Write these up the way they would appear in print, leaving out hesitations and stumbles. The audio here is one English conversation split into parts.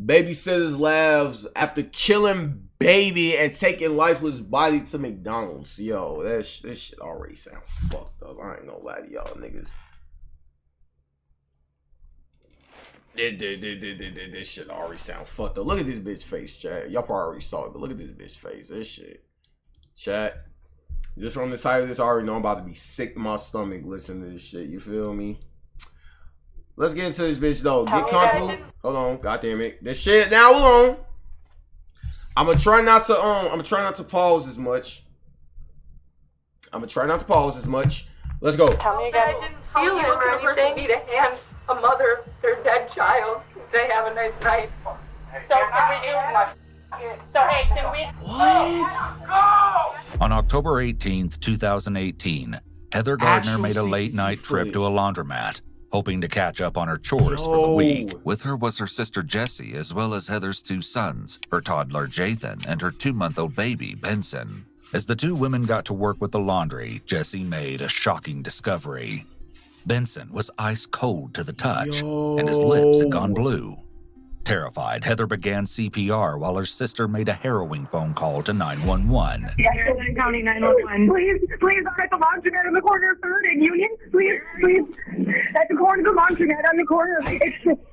Babysitter's labs after killing baby and taking lifeless body to McDonald's. Yo, this shit already sound fucked up. I ain't gonna lie to y'all niggas. This shit already sound fucked up. Look at this bitch face, chat. Y'all probably already saw it, but look at this bitch face. This shit. Chat. Just from the side of this, I already know I'm about to be sick to my stomach listening to this shit. You feel me? Let's get into this bitch though. Get comfortable. Hold on, goddamn it. This shit now, hold on. I'm gonna try not to pause as much. Let's go. Tell me again. I didn't feel it or anything. Me to hand a mother their dead child and say have a nice night. So can we do? So hey, can we? What? On October 18th, 2018, Heather Gardner made a late-night trip to a laundromat, hoping to catch up on her chores for the week. With her was her sister Jessie, as well as Heather's 2 sons, her toddler Jathan and her 2-month-old baby Benson. As the 2 women got to work with the laundry, Jessie made a shocking discovery. Benson was ice cold to the touch, and his lips had gone blue. Terrified, Heather began CPR while her sister made a harrowing phone call to 911. Harrison County 911. Please, I'm at the laundromat on the corner of 3rd and Union. Please. At the corner of the laundromat on the corner of,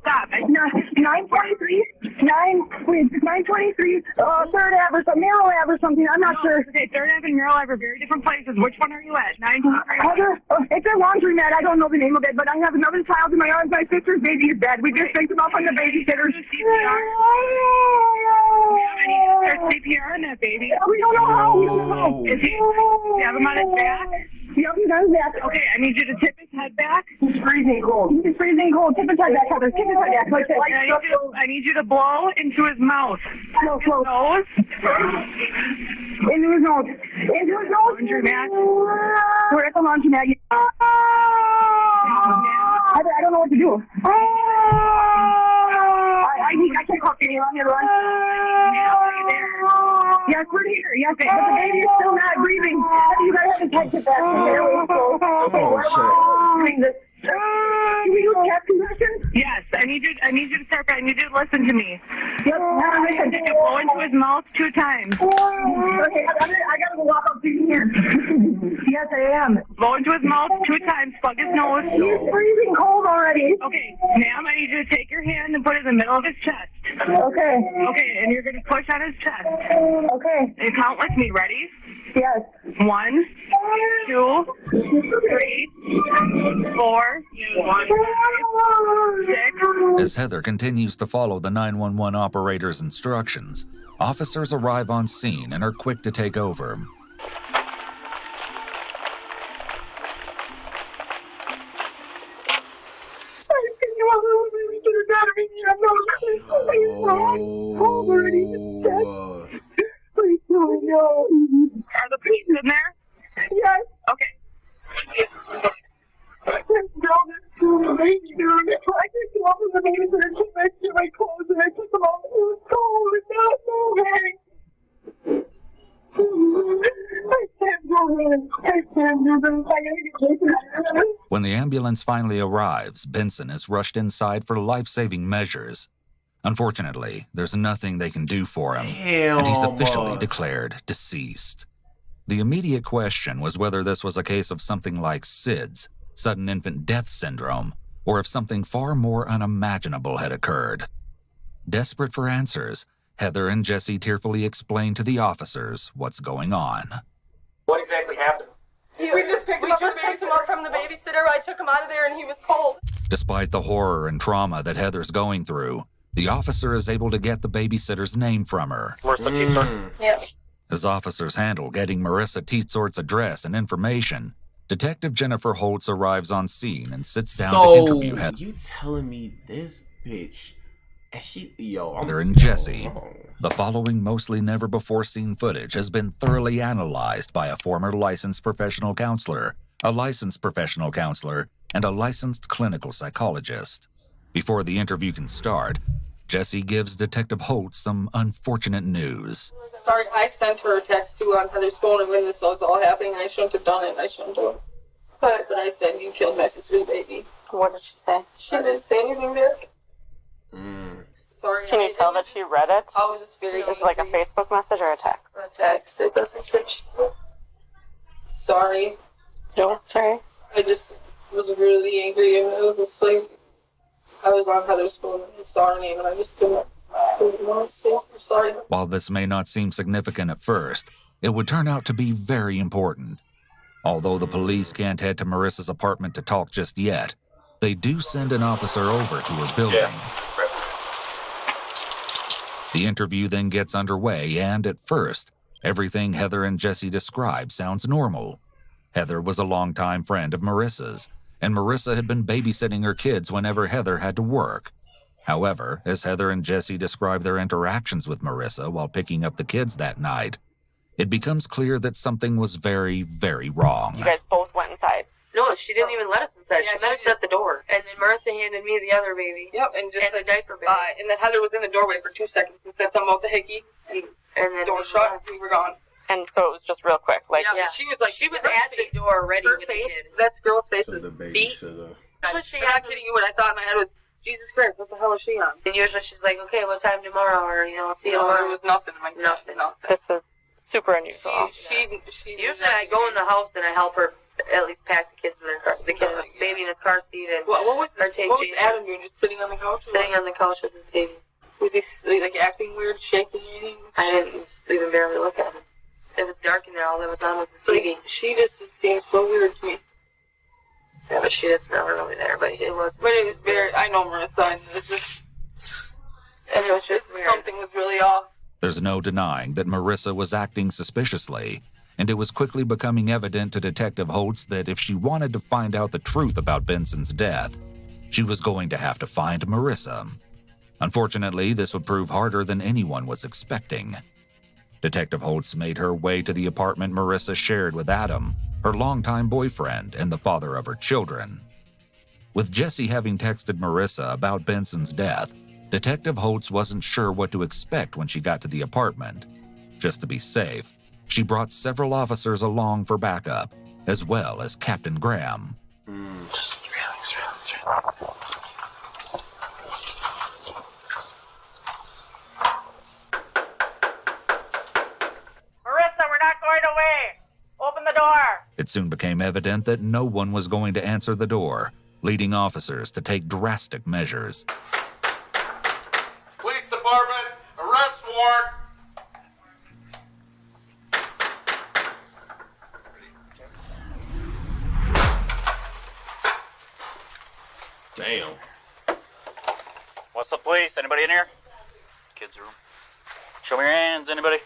stop. 923, 923, 3rd Ave or something, Merrill Ave or something. I'm not sure. Okay, 3rd Ave and Merrill Ave are very different places. Which one are you at? 923. Heather, it's a laundromat. I don't know the name of it, but I have another child in my arms. My sister's baby is dead. We just picked him up on the babysitter. CPR. I need to start CPR on that baby. We don't know how. Is he? You have him on his back? Yep, he's on his back. Okay, I need you to tip his head back. He's freezing cold. Tip his head back, Heather. Tip his head back. I need you to blow into his mouth. Close. Nose. Into his nose. Laundromat. We're at the laundromat. I don't know what to do. I can't call Kenny on here, run. Yes, we're here. Yes, but the baby is still not breathing. You gotta have his head to back. Oh, shit. Can we do chest compressions? Yes, I need you to start. I need you to listen to me. Yep. Did you blow into his mouth 2 times? Okay, I gotta go walk up to here. Yes, I am. Blow into his mouth 2 times. Plug his nose. He's freezing cold already. Okay, ma'am, I need you to take your hand and put it in the middle of his chest. Okay. Okay, and you're gonna push on his chest. Okay. And count with me. Ready? Yes. 1, 2, 3, 4, 5, 6. As Heather continues to follow the 911 operator's instructions, officers arrive on scene and are quick to take over. Are the police in there? Yes. Okay. I just came up with the baby and I took my clothes and I took them off. It was cold. It's not moving. I can't do this. When the ambulance finally arrives, Benson is rushed inside for life-saving measures. Unfortunately, there's nothing they can do for him, and he's officially declared deceased. The immediate question was whether this was a case of something like SIDS, sudden infant death syndrome, or if something far more unimaginable had occurred. Desperate for answers, Heather and Jessie tearfully explain to the officers what's going on. What exactly happened? We just picked him up from the babysitter. I took him out of there and he was cold. Despite the horror and trauma that Heather's going through, the officer is able to get the babysitter's name from her. Marissa T-Sort? Yeah. As officers handle getting Marissa T-Sort's address and information, Detective Jennifer Holtz arrives on scene and sits down to interview Heather. You telling me this bitch, and she, Heather and Jessie. The following mostly never-before-seen footage has been thoroughly analyzed by a former licensed professional counselor, a licensed professional counselor, and a licensed clinical psychologist. Before the interview can start, Jessie gives Detective Holtz some unfortunate news. Sorry, I sent her a text too on Heather's phone and when this was all happening. I shouldn't have done it. I shouldn't have. But I said you killed my sister's baby. What did she say? She didn't say anything back. Sorry. Can you tell that she read it? I was just very It's like a Facebook message or a text? A text. It doesn't say shit. Sorry. No, sorry. I just was really angry, and it was just like, I was on Heather's phone and I saw her name, and I just didn't want to say I'm sorry. While this may not seem significant at first, it would turn out to be very important. Although the police can't head to Marissa's apartment to talk just yet, they do send an officer over to her building. The interview then gets underway, and at first, everything Heather and Jesse describe sounds normal. Heather was a longtime friend of Marissa's, and Marissa had been babysitting her kids whenever Heather had to work. However, as Heather and Jesse describe their interactions with Marissa while picking up the kids that night, it becomes clear that something was very, very wrong. You guys both went inside. No, she didn't even let us inside. Yeah, she met us at the door. And then Marissa handed me the other baby. Yep, and just And the diaper bag. And then Heather was in the doorway for 2 seconds and said something about the hickey, and And then door we shut, left. we were gone. And so it was just real quick. Like, Yeah, she was like, She was her at the face- door ready her with face, the kid. that girl's face So was the beat. babysitter. So she I'm not hasn't- kidding you, what I thought in my head was, Jesus Christ, what the hell is she on? And usually she's like, okay, what time tomorrow? Or, I'll see you No, tomorrow. it was nothing. I'm like, Nothing. this is super unusual. She Usually I go in the house and I help her at least pack the kids in their car, the kid, Yeah. baby in his car seat, and What was Or take what was Jason. Adam doing? Just sitting on the couch? or sitting what? on the couch with his baby. Was he like acting weird, shaking anything? I didn't just even barely look at him. It was dark in there. All that was on was the TV. Like, she just seemed so weird to me. Yeah, but she was never really there. But it was. But it was very. I know Marissa, and it's just. And it was just weird. Something was really off. There's no denying that Marissa was acting suspiciously, and it was quickly becoming evident to Detective Holtz that if she wanted to find out the truth about Benson's death, she was going to have to find Marissa. Unfortunately, this would prove harder than anyone was expecting. Detective Holtz made her way to the apartment Marissa shared with Adam, her longtime boyfriend and the father of her children. With Jesse having texted Marissa about Benson's death, Detective Holtz wasn't sure what to expect when she got to the apartment. Just to be safe, she brought several officers along for backup, as well as Captain Graham. Just relax. Marissa, we're not going away! Open the door! It soon became evident that no one was going to answer the door, leading officers to take drastic measures. Police department, arrest warrant. Damn. What's up, police? Anybody in here? Kids room. Show me your hands, anybody?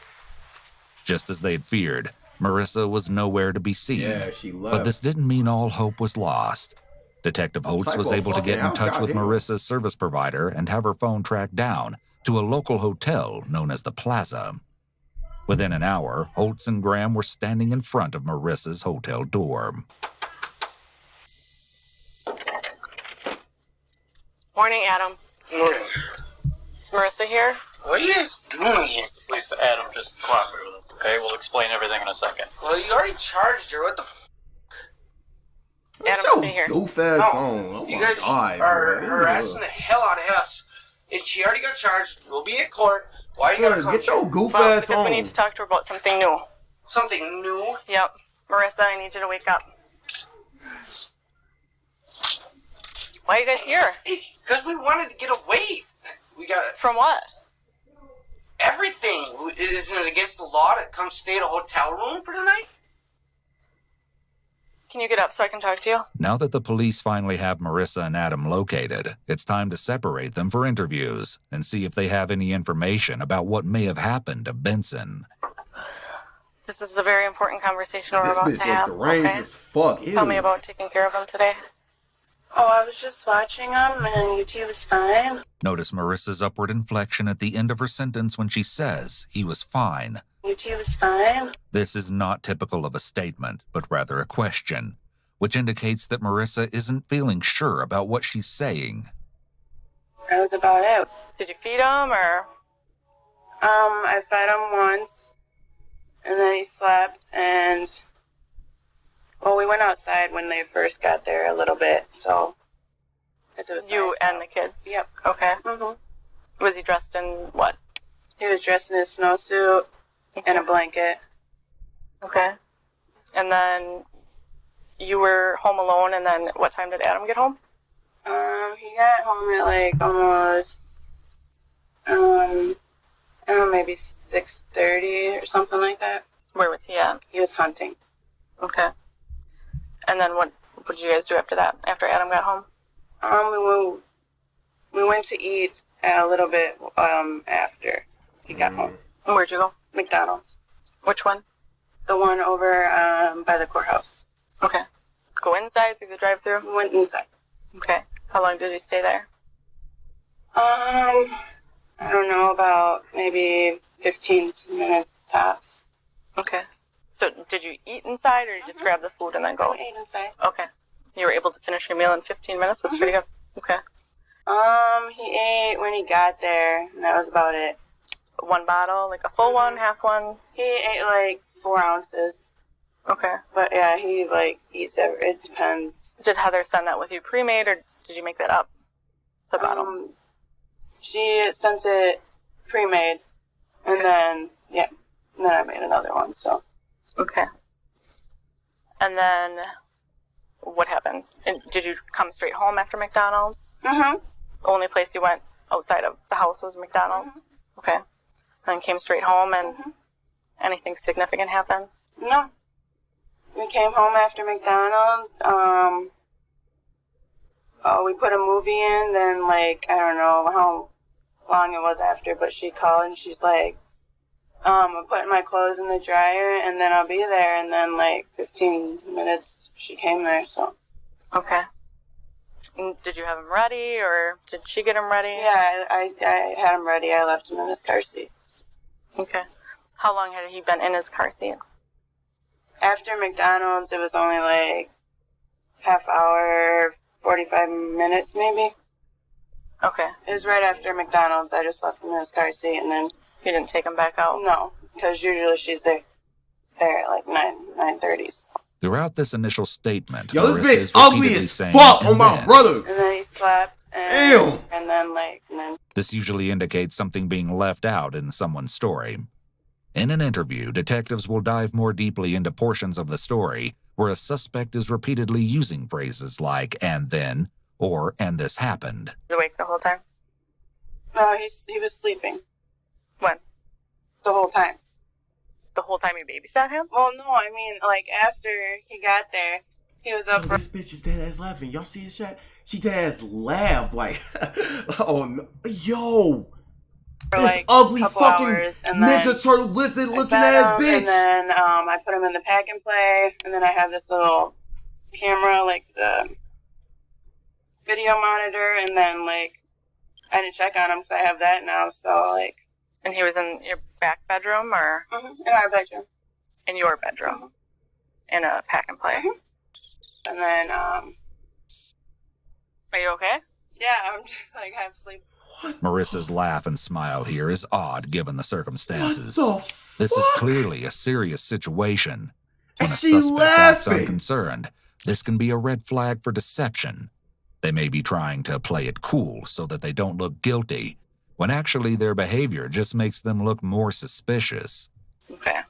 Just as they'd feared, Marissa was nowhere to be seen. Yeah, she left. But this didn't mean all hope was lost. Detective Holtz Type was of able to get in fucking touch house, with goddamn. Marissa's service provider and have her phone tracked down to a local hotel known as the Plaza. Within an hour, Holtz and Graham were standing in front of Marissa's hotel door. Morning, Adam. Morning. Is Marissa here? What are you guys doing here? Please, Adam, just cooperate with us, okay? We'll explain everything in a second. Well, you already charged her. What the f? Adam, What's stay your here. goof ass No, on? Oh you my guys God, are bro. harassing the hell out of us. If she already got charged, we'll be at court. Why you gotta Look, come get your here? goof Well, ass because on. we need to talk to her about something new. Something new? Yep. Marissa, I need you to wake up. Why are you guys here? Because we wanted to get away. We got From what? everything. Isn't it against the law to come stay at a hotel room for the night? Can you get up so I can talk to you? Now that the police finally have Marissa and Adam located, it's time to separate them for interviews and see if they have any information about what may have happened to Benson. This is a very important conversation we're This about bitch to look have. deranged Okay? as fuck. Tell me Ew. about taking care of him today. Oh, I was just watching him, and UT was fine. Notice Marissa's upward inflection at the end of her sentence when she says he was fine. UT was fine. This is not typical of a statement, but rather a question, which indicates that Marissa isn't feeling sure about what she's saying. That was about it. Did you feed him or? I fed him once, and then he slept, and well, we went outside when they first got there a little bit, so 'cause it was You nice and out. the kids? Yep. Okay. Mhm. Was he dressed in what? He was dressed in a snowsuit and a blanket. Okay. And then you were home alone, and then what time did Adam get home? He got home at like almost, I don't know, maybe 6:30 or something like that. Where was he at? He was hunting. Okay. And then what did you guys do after that, after Adam got home? We went to eat a little bit after he got home. Where'd you go? McDonald's. Which one? The one over by the courthouse. Okay. Go inside through the drive-thru? We went inside. Okay. How long did you stay there? I don't know, about maybe 15 minutes tops. Okay. So did you eat inside, or you just grab the food and then go? I ate inside. Okay. You were able to finish your meal in 15 minutes? That's pretty good. Okay. He ate when he got there, and that was about it. One bottle, like a full one, half one? He ate like 4 ounces. Okay. But yeah, he like eats it depends. Did Heather send that with you pre-made, or did you make that up? The bottle? She sent it pre-made, and then, yeah, and then I made another one, so. Okay. And then, what happened? And did you come straight home after McDonald's? Mm-hmm. The only place you went outside of the house was McDonald's? Mm-hmm. Okay. Then came straight home, and anything significant happen? No. We came home after McDonald's. We put a movie in, then, like, I don't know how long it was after, but she called and she's like, I'm putting my clothes in the dryer, and then I'll be there, and then, like, 15 minutes she came there, so. Okay. And did you have him ready, or did she get him ready? Yeah, I had him ready. I left him in his car seat. Okay. How long had he been in his car seat? After McDonald's, it was only like half hour, 45 minutes maybe. Okay. It was right after McDonald's. I just left him in his car seat, and then... You didn't take him back out? No, because usually she's there at like 9:30. So. Throughout this initial statement, yo, Marissa this is bitch ugly repeatedly as saying, fuck on my brother. And then he slapped, and then. This usually indicates something being left out in someone's story. In an interview, detectives will dive more deeply into portions of the story where a suspect is repeatedly using phrases like, and then, or, and this happened. Awake the whole time? No, he was sleeping. When? The whole time. The whole time you babysat him? Well, no, I mean, like, after he got there, he was up. This bitch is dead ass laughing. Y'all see his chat? She dead ass laughed like, oh no, yo, this like ugly fucking Ninja then Turtle lizard looking ass bitch. And then I put him in the pack and play, and then I have this little camera, like the video monitor, and then like I didn't check on him because I have that now, so like. And he was in your back bedroom, or? Mm-hmm. In our bedroom. In your bedroom. Mm-hmm. In a pack and play. Mm-hmm. And then, are you okay? Yeah, I'm just like half asleep. Marissa's laugh and smile here is odd given the circumstances. What the This is clearly a serious situation. When a she suspect acts laughing? unconcerned, this can be a red flag for deception. They may be trying to play it cool so that they don't look guilty, when actually their behavior just makes them look more suspicious. Okay.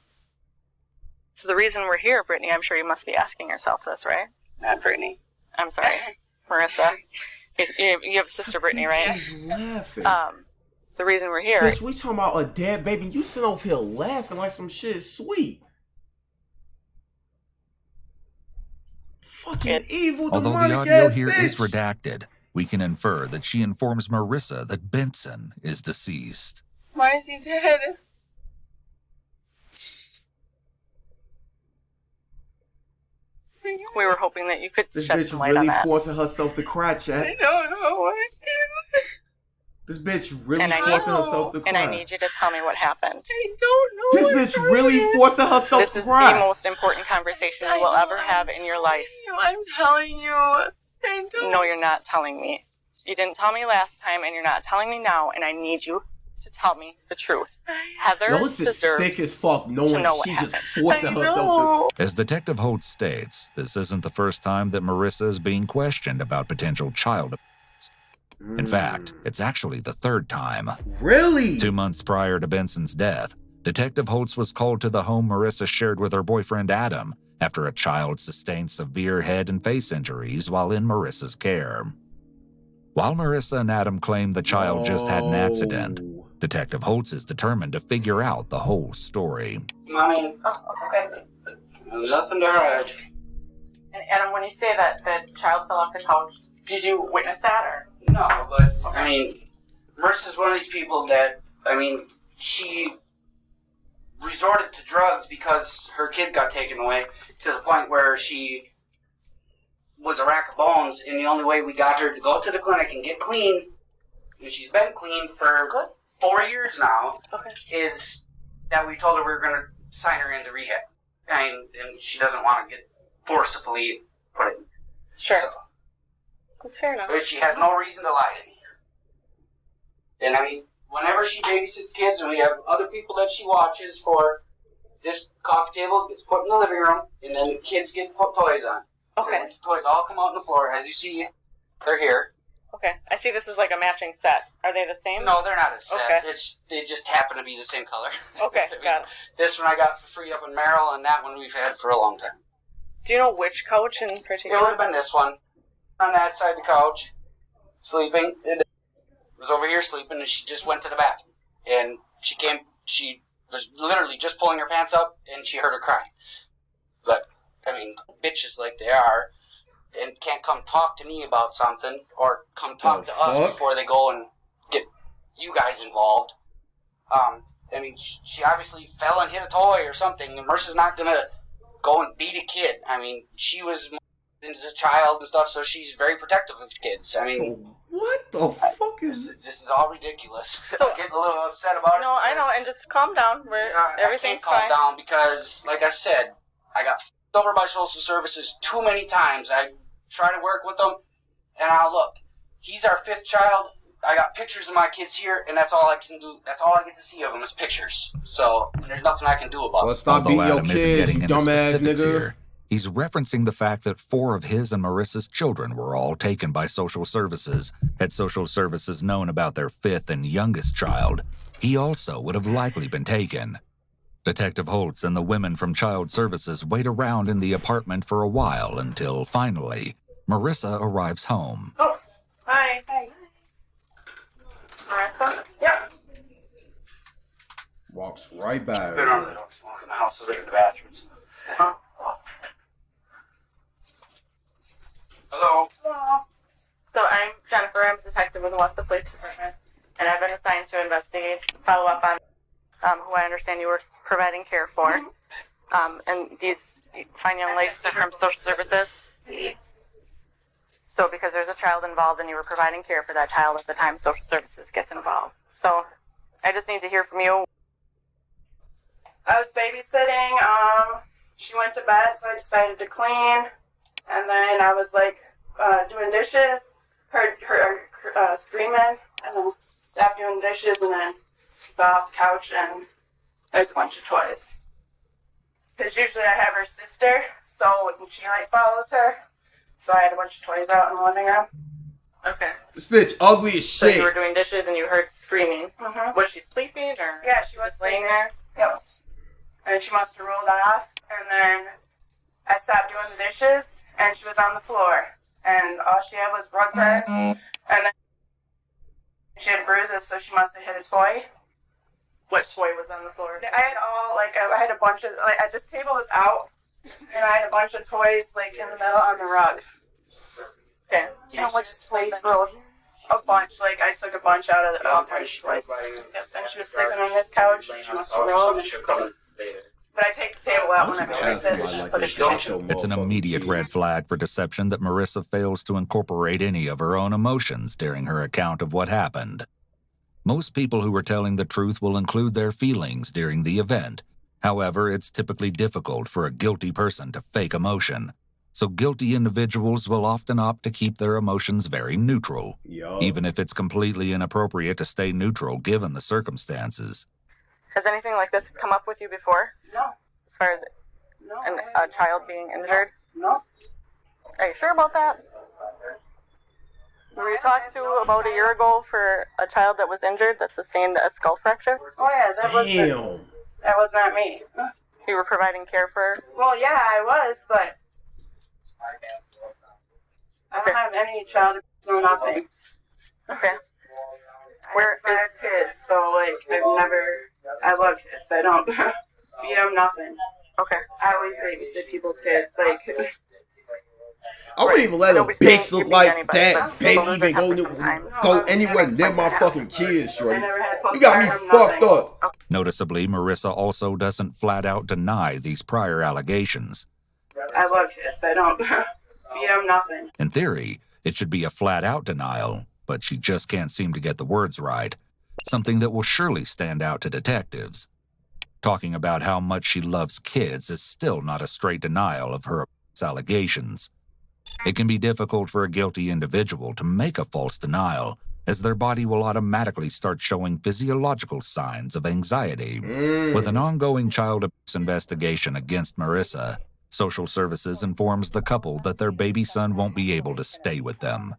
So the reason we're here, Brittany, I'm sure you must be asking yourself this, right? Not Brittany. I'm sorry, Marissa. You have a sister, Brittany, right? She's laughing. The reason we're here... Bitch, we talking about a dead baby. You sitting over here laughing like some shit is sweet. Fucking evil, Although the demonic audio ass here bitch. is redacted, we can infer that she informs Marissa that Benson is deceased. Why is he dead? We were hoping that you could This shed bitch some light on really that. forcing herself to cry, chat. I don't know what. This bitch really forcing herself to cry. And I need you to tell me what happened. I don't know. This bitch really forcing herself This to is cry. the most important conversation you will ever have in your life. I'm telling you. I don't. No, you're not telling me. You didn't tell me last time, and you're not telling me now, and I need you to tell me the truth. Heather Yo, this is deserves sick as fuck knowing to know what she just happened. forcing herself to... As Detective Holt states, this isn't the first time that Marissa is being questioned about potential child abuse. In fact, it's actually the third time. Really? 2 months prior to Benson's death, Detective Holtz was called to the home Marissa shared with her boyfriend Adam after a child sustained severe head and face injuries while in Marissa's care. While Marissa and Adam claim the child just had an accident, Detective Holtz is determined to figure out the whole story. Mommy, Okay. nothing to hide. And Adam, when you say that the child fell off the couch, did you witness that or? No, but, I mean, Marissa's one of these people that, I mean, she resorted to drugs because her kids got taken away to the point where she was a rack of bones, and the only way we got her to go to the clinic and get clean, and she's been clean for 4 years now, is that we told her we were going to sign her into rehab. And she doesn't want to get forcibly put in. Sure. So, that's fair enough. but she has no reason to lie to me. And I mean, whenever she babysits kids and we have other people that she watches for, this coffee table gets put in the living room, and then the kids get put toys on. Okay. And the toys all come out on the floor. As you see, they're here. Okay. I see this is like a matching set. Are they the same? No, they're not a set. Okay. They just happen to be the same color. Okay, got it. This one I got for free up in Merrill, and that one we've had for a long time. Do you know which couch in particular? It would have been this one. On that side of the couch, sleeping. It was over here sleeping, and she just went to the bathroom. And she was literally just pulling her pants up, and she heard her crying. But, I mean, bitches like they are, and can't come talk to me about something, or come talk to us before they go and get you guys involved. I mean, she obviously fell and hit a toy or something, and Marissa's not gonna go and beat a kid. I mean, she was as a child and stuff, so she's very protective of kids. I mean, what the fuck is this? Is all ridiculous. So I'm getting a little upset about it. No, I know, and just calm down. Everything's I can't calm fine. down because, like I said, I got f***ed over by social services too many times. I try to work with them, and look, he's our 5th child. I got pictures of my kids here, and that's all I can do. That's all I get to see of them is pictures. So there's nothing I can do about it. stop beating your Adam isn't kids, getting you into dumbass specifics nigga. here. He's referencing the fact that 4 of his and Marissa's children were all taken by social services. Had social services known about their 5th and youngest child, he also would have likely been taken. Detective Holtz and the women from Child Services wait around in the apartment for a while until, finally, Marissa arrives home. Oh, hi. Hi. Marissa? Yep. Walks right by Been on the dogs, walking the house, over to the bathrooms. Hello. So I'm Jennifer. I'm a detective with the West Police Department, and I've been assigned to investigate, follow up on who I understand you were providing care for. And these fine young ladies are from social services. So because there's a child involved and you were providing care for that child at the time social services gets involved. So I just need to hear from you. I was babysitting. She went to bed, so I decided to clean. And then I was like doing dishes, heard her screaming, and then stopped doing dishes, and then fell off the couch, and there's a bunch of toys. Because usually I have her sister, so she like follows her. So I had a bunch of toys out in the living room. Okay. This bitch ugly as So shit. you were doing dishes and you heard screaming. Mm-hmm. Was she sleeping or? Yeah, she was laying there. Yep. And she must have rolled off. And then I stopped doing the dishes and she was on the floor. And all she had was rug burn. And then she had bruises, so she must have hit a toy. What toy was on the floor? I had I had a bunch of, this table was out. And I had a bunch of toys, in the middle on the rug. Okay. Do you know which toys were? A bunch. I took a bunch out of the toys. Yep. And she was sleeping on this couch. She must have rolled. But I take the table out when I visit. It's an immediate red flag for deception that Marissa fails to incorporate any of her own emotions during her account of what happened. Most people who are telling the truth will include their feelings during the event. However, it's typically difficult for a guilty person to fake emotion. So guilty individuals will often opt to keep their emotions very neutral, even if it's completely inappropriate to stay neutral given the circumstances. Has anything like this come up with you before? No. As far as a child being injured? No. Are you sure about that? Were you talked to about a year ago for a child that was injured that sustained a skull fracture? Oh yeah, that was not me. You were providing care for her? Well, yeah, I was, but I don't have any child abuse, no nothing. Okay. Where is kids? So like, I love kids. I don't beat them, nothing. Okay. I always babysit people's kids. Like, I wouldn't even let a bitch look like that, baby, even go anywhere near my fucking kids, shorty. You got me fucked up. Noticeably, Marissa also doesn't flat out deny these prior allegations. I love kids. I don't beat them, nothing. In theory, it should be a flat out denial, but she just can't seem to get the words right. Something that will surely stand out to detectives. Talking about how much she loves kids is still not a straight denial of her allegations. It can be difficult for a guilty individual to make a false denial, as their body will automatically start showing physiological signs of anxiety. With an ongoing child abuse investigation against Marissa, social services informs the couple that their baby son won't be able to stay with them.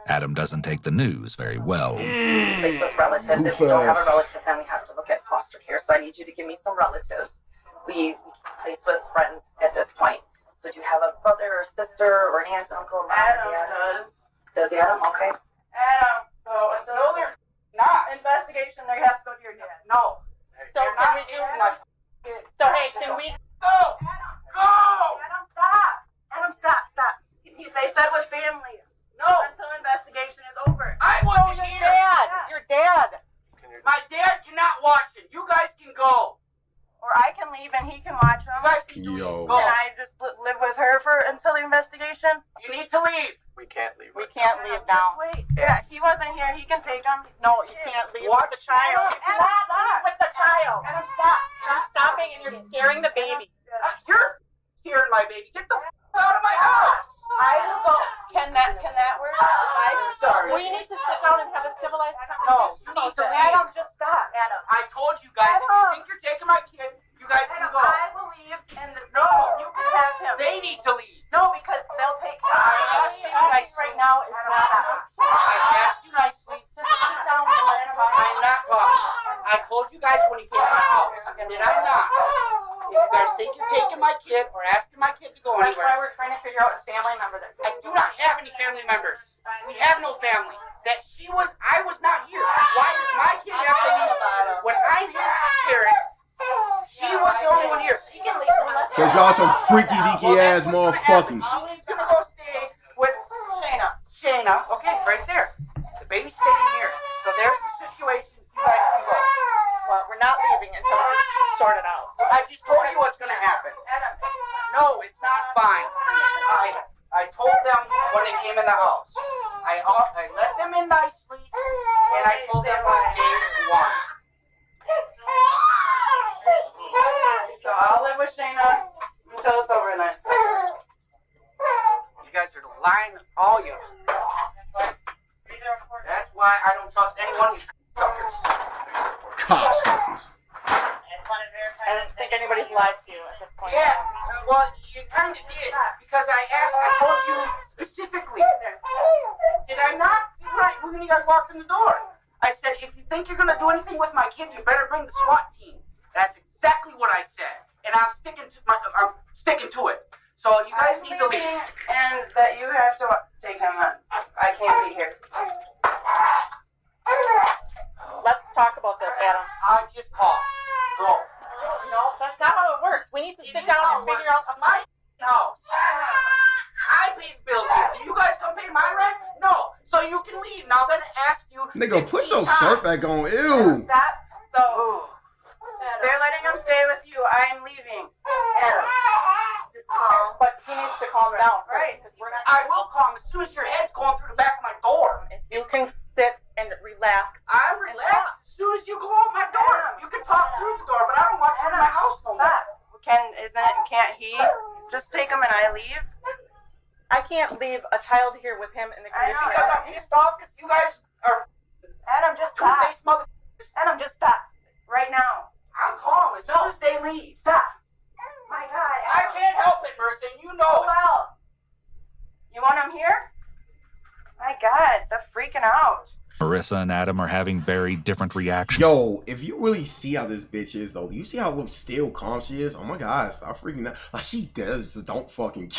Adam doesn't take the news very well. Place with relatives. If we don't have a relative, then we have to look at foster care. So I need you to give me some relatives. We place with friends at this point. So do you have a brother or sister or an aunt, uncle, mom, Adam dad? does. Does Adam? Okay. Adam. So it's No, they're not. investigation. There has to go to your dad. No. So They're can not we do? taking my kid. So hey, can we? Go! Go! Adam, stop. Adam, stop. They said with family. No! Until investigation is over. I wasn't here! Your dad. My dad cannot watch it. You guys can go. Or I can leave and he can watch them. You guys can do Yo. it. Go. Can I just live with her until the investigation? You need to leave. We can't leave. We can't leave now. Just wait. Yeah, he wasn't here. He can take them. No, you can't leave with the child. You cannot leave with the child. Adam, stop. You're stopping and you're scaring the baby. You're scaring my baby. Get the out of my house. I will go. Can that work? I'm sorry. We need to sit down and have a civilized No, conversation. you need to leave. Adam, just stop. Adam. I told you guys, if you think you're taking my kid, you guys can Adam, go. I will leave and No. you can have him. They need to leave. No, because they'll take him. I asked you nicely. Right now is not. I asked you nicely. Just sit down and let's talk. I'm not talking. I told you guys when he came to my house. Did I not? If you guys think you're taking my kid or asking my kid to go That's why anywhere, we're trying to figure out a family member that. I do not have any family members. We have no family. I was not here. Why does my kid have to leave when I'm his parent? She was the only one here. She can leave. Cause y'all some freaky deaky ass motherfuckers. She's gonna go stay with Shayna. Okay, right there. The baby's staying here. So there's the situation. You guys can go. Well, we're not leaving until this is sorted out. I just told you what's gonna happen. No, it's not fine. I told them when they came in the house. I let them in nicely, and I told them from day one. So I'll live with Shayna until it's over then. You guys are lying, all you. That's why I don't trust any one of you suckers. Cocksuckers. I don't think anybody's lied to you at this point. Yeah, well, you kind of did, because I told you specifically. Did I not? Right, when you guys walked in the door. I said, if you think you're going to do anything with my kid, you better bring the SWAT team. That's exactly what I said. And I'm sticking to it. So you guys need to leave. And that you have to take him on. I can't be here. Let's talk about this, Adam. I just called. Go. No, that's not how it works. We need to sit down and figure out. My house. I pay the bills here. Do you guys come pay my rent? No. So you can leave. Now that I asked you. Nigga, put your shirt back on. Ew. Stop. So they're letting him stay with you. I'm leaving. Adam, just calm. But he needs to calm down, right? I will calm as soon as your head's going through the back of my door. If you can sit and relax. I'm relaxed as soon as you go out my door. You can talk through the door, but I don't want you in my house no more. Can't he just take him and I leave? I can't leave a child here with him in the condition. Because I'm pissed off because you guys are Adam, just stop. two-faced motherfuckers. Adam, just stop. Right now. I'm calm as soon as they leave. Stop. My God. I can't help it, Marissa, and you know it. Well. You want him here? My God, stop freaking out. Marissa and Adam are having very different reactions. Yo, if you really see how this bitch is, though, you see how still calm she is? Oh my God, stop freaking out. Like, she does, just don't fucking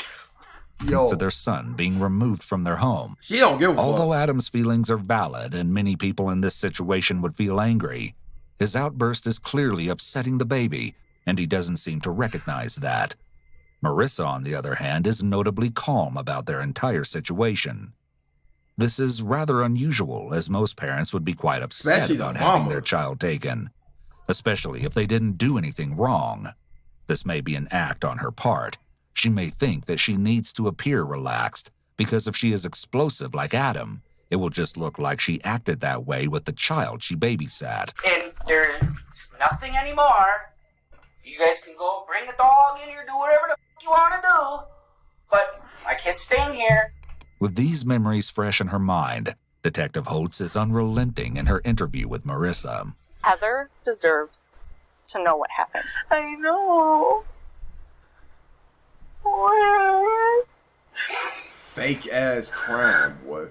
Yo. To their son being removed from their home. She don't give a fuck. Although Adam's feelings are valid and many people in this situation would feel angry, his outburst is clearly upsetting the baby, and he doesn't seem to recognize that. Marissa, on the other hand, is notably calm about their entire situation. This is rather unusual, as most parents would be quite upset about having their child taken, especially if they didn't do anything wrong. This may be an act on her part. She may think that she needs to appear relaxed, because if she is explosive like Adam, it will just look like she acted that way with the child she babysat. And there's nothing anymore. You guys can go bring the dog in here, do whatever the fuck you want to do. But my kid's staying here. With these memories fresh in her mind, Detective Holtz is unrelenting in her interview with Marissa. Heather deserves to know what happened. I know. What? Fake ass crime, boy.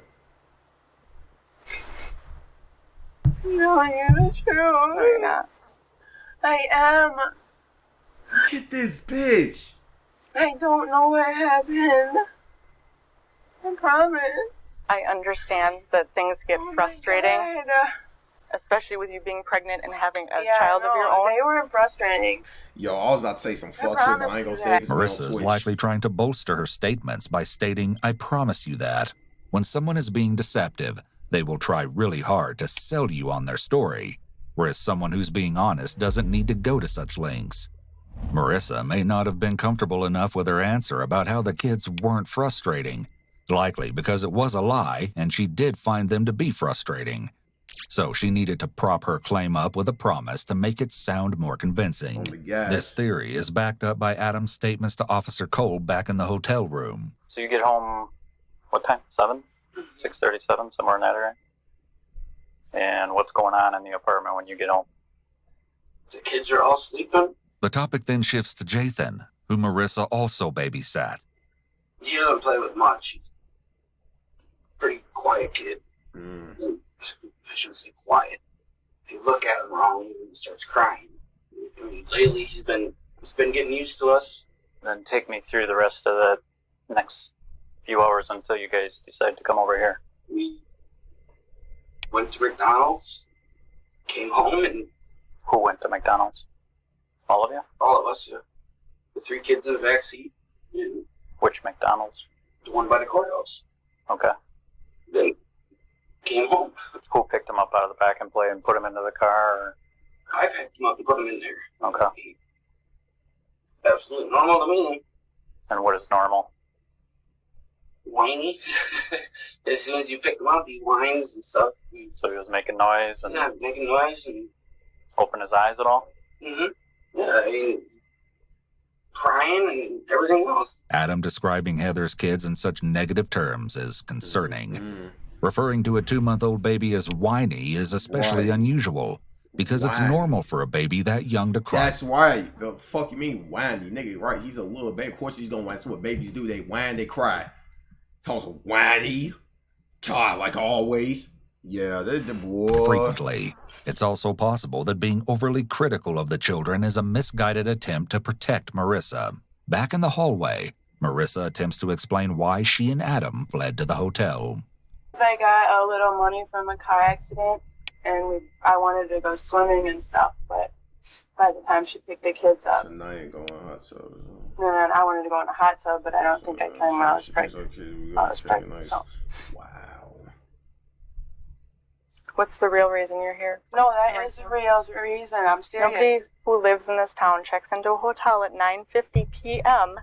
No, you're the truth. No, you're not. I am. Look at this bitch. I don't know what happened. I promise. I understand that things get frustrating, God. especially with you being pregnant and having a child of your own. They were frustrating. Yo, I was about to say some fuck shit, but I ain't gonna say it. Marissa is likely trying to bolster her statements by stating, "I promise you that." When someone is being deceptive, they will try really hard to sell you on their story, whereas someone who's being honest doesn't need to go to such lengths. Marissa may not have been comfortable enough with her answer about how the kids weren't frustrating, likely because it was a lie and she did find them to be frustrating. So she needed to prop her claim up with a promise to make it sound more convincing. This theory is backed up by Adam's statements to Officer Cole back in the hotel room. So you get home, what time? 7? 6:37, somewhere in that area? And what's going on in the apartment when you get home? The kids are all sleeping. The topic then shifts to Jathan, who Marissa also babysat. He doesn't play with much. He's a pretty quiet kid. I shouldn't say quiet. If you look at him wrong, he starts crying. I mean, lately he's been getting used to us. Then take me through the rest of the next few hours until you guys decide to come over here. We went to McDonald's, came home, and... Who went to McDonald's? All of you? All of us, yeah. The 3 kids in the back seat. And which McDonald's? the one by the courthouse. Okay. Then came home. Who picked him up out of the back and play and put him into the car? Or? I picked him up and put him in there. Okay. Absolutely normal to me. And what is normal? Whiny. As soon as you pick him up, he whines and stuff. So he was making noise and... Yeah, making noise and... Open his eyes at all? Mm-hmm. Yeah, I mean... crying and everything else. Adam describing Heather's kids in such negative terms is concerning. Referring to a 2-month-old baby as whiny is especially unusual, because it's normal for a baby that young to cry. That's right. The fuck you mean whiny? Nigga, right, he's a little baby. Of course he's gonna whine. That's what babies do. They whine, they cry. Calls a whiny. God, like always. Yeah, they're the boy. Frequently, it's also possible that being overly critical of the children is a misguided attempt to protect Marissa. Back in the hallway, Marissa attempts to explain why she and Adam fled to the hotel. I got a little money from a car accident, and I wanted to go swimming and stuff, but by the time she picked the kids up... So now you ain't going hot tub. And I wanted to go in a hot tub, but I don't think I can while I was pregnant. So. Wow. What's the real reason you're here? No, that is the real reason. I'm serious. Nobody who lives in this town checks into a hotel at 9:50 p.m.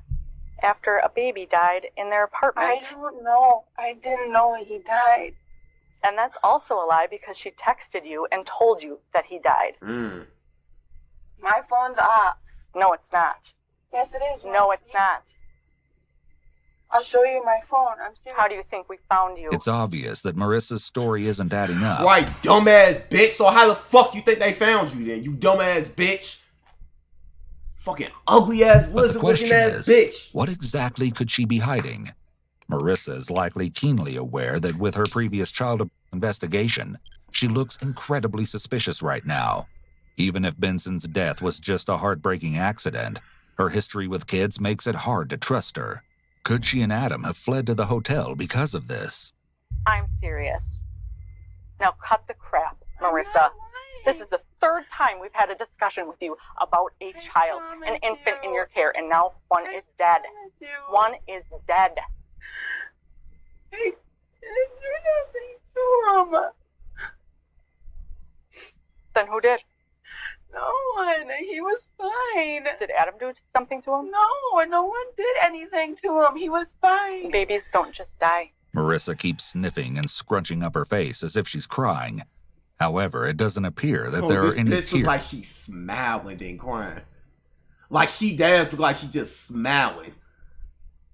after a baby died in their apartment. I don't know. I didn't know he died. And that's also a lie because she texted you and told you that he died. My phone's off. No, it's not. Yes, it is. No, it's not. I'll show you my phone. I'm serious. How do you think we found you? It's obvious that Marissa's story isn't adding up. Right, dumbass bitch. So how the fuck you think they found you then? You dumbass bitch. Fucking ugly ass lizard looking ass bitch. What exactly could she be hiding? Marissa is likely keenly aware that with her previous child investigation, she looks incredibly suspicious right now. Even if Benson's death was just a heartbreaking accident, her history with kids makes it hard to trust her. Could she and Adam have fled to the hotel because of this? I'm serious. Now cut the crap, Marissa. This is the third time we've had a discussion with you about a child, an infant in your care, and now one is dead. One is dead. I didn't do nothing to him. Then who did? No one. He was fine. Did Adam do something to him? No one did anything to him. He was fine. Babies don't just die. Marissa keeps sniffing and scrunching up her face as if she's crying. However, it doesn't appear that there are any tears. This looks like she's smiling and crying. Like she does look like she's just smiling.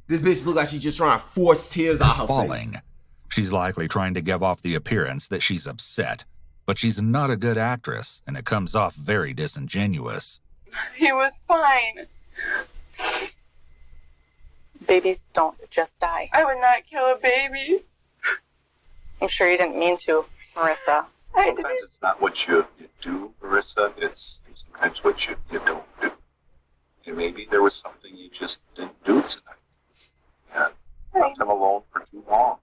This bitch look like she's just trying to force tears out her falling. face. She's likely trying to give off the appearance that she's upset, but she's not a good actress, and it comes off very disingenuous. He was fine. Babies don't just die. I would not kill a baby. I'm sure you didn't mean to, Marissa. Sometimes it's not what you do, Marissa. It's sometimes what you don't do. And maybe there was something you just didn't do tonight. Yeah. Left him alone for too long.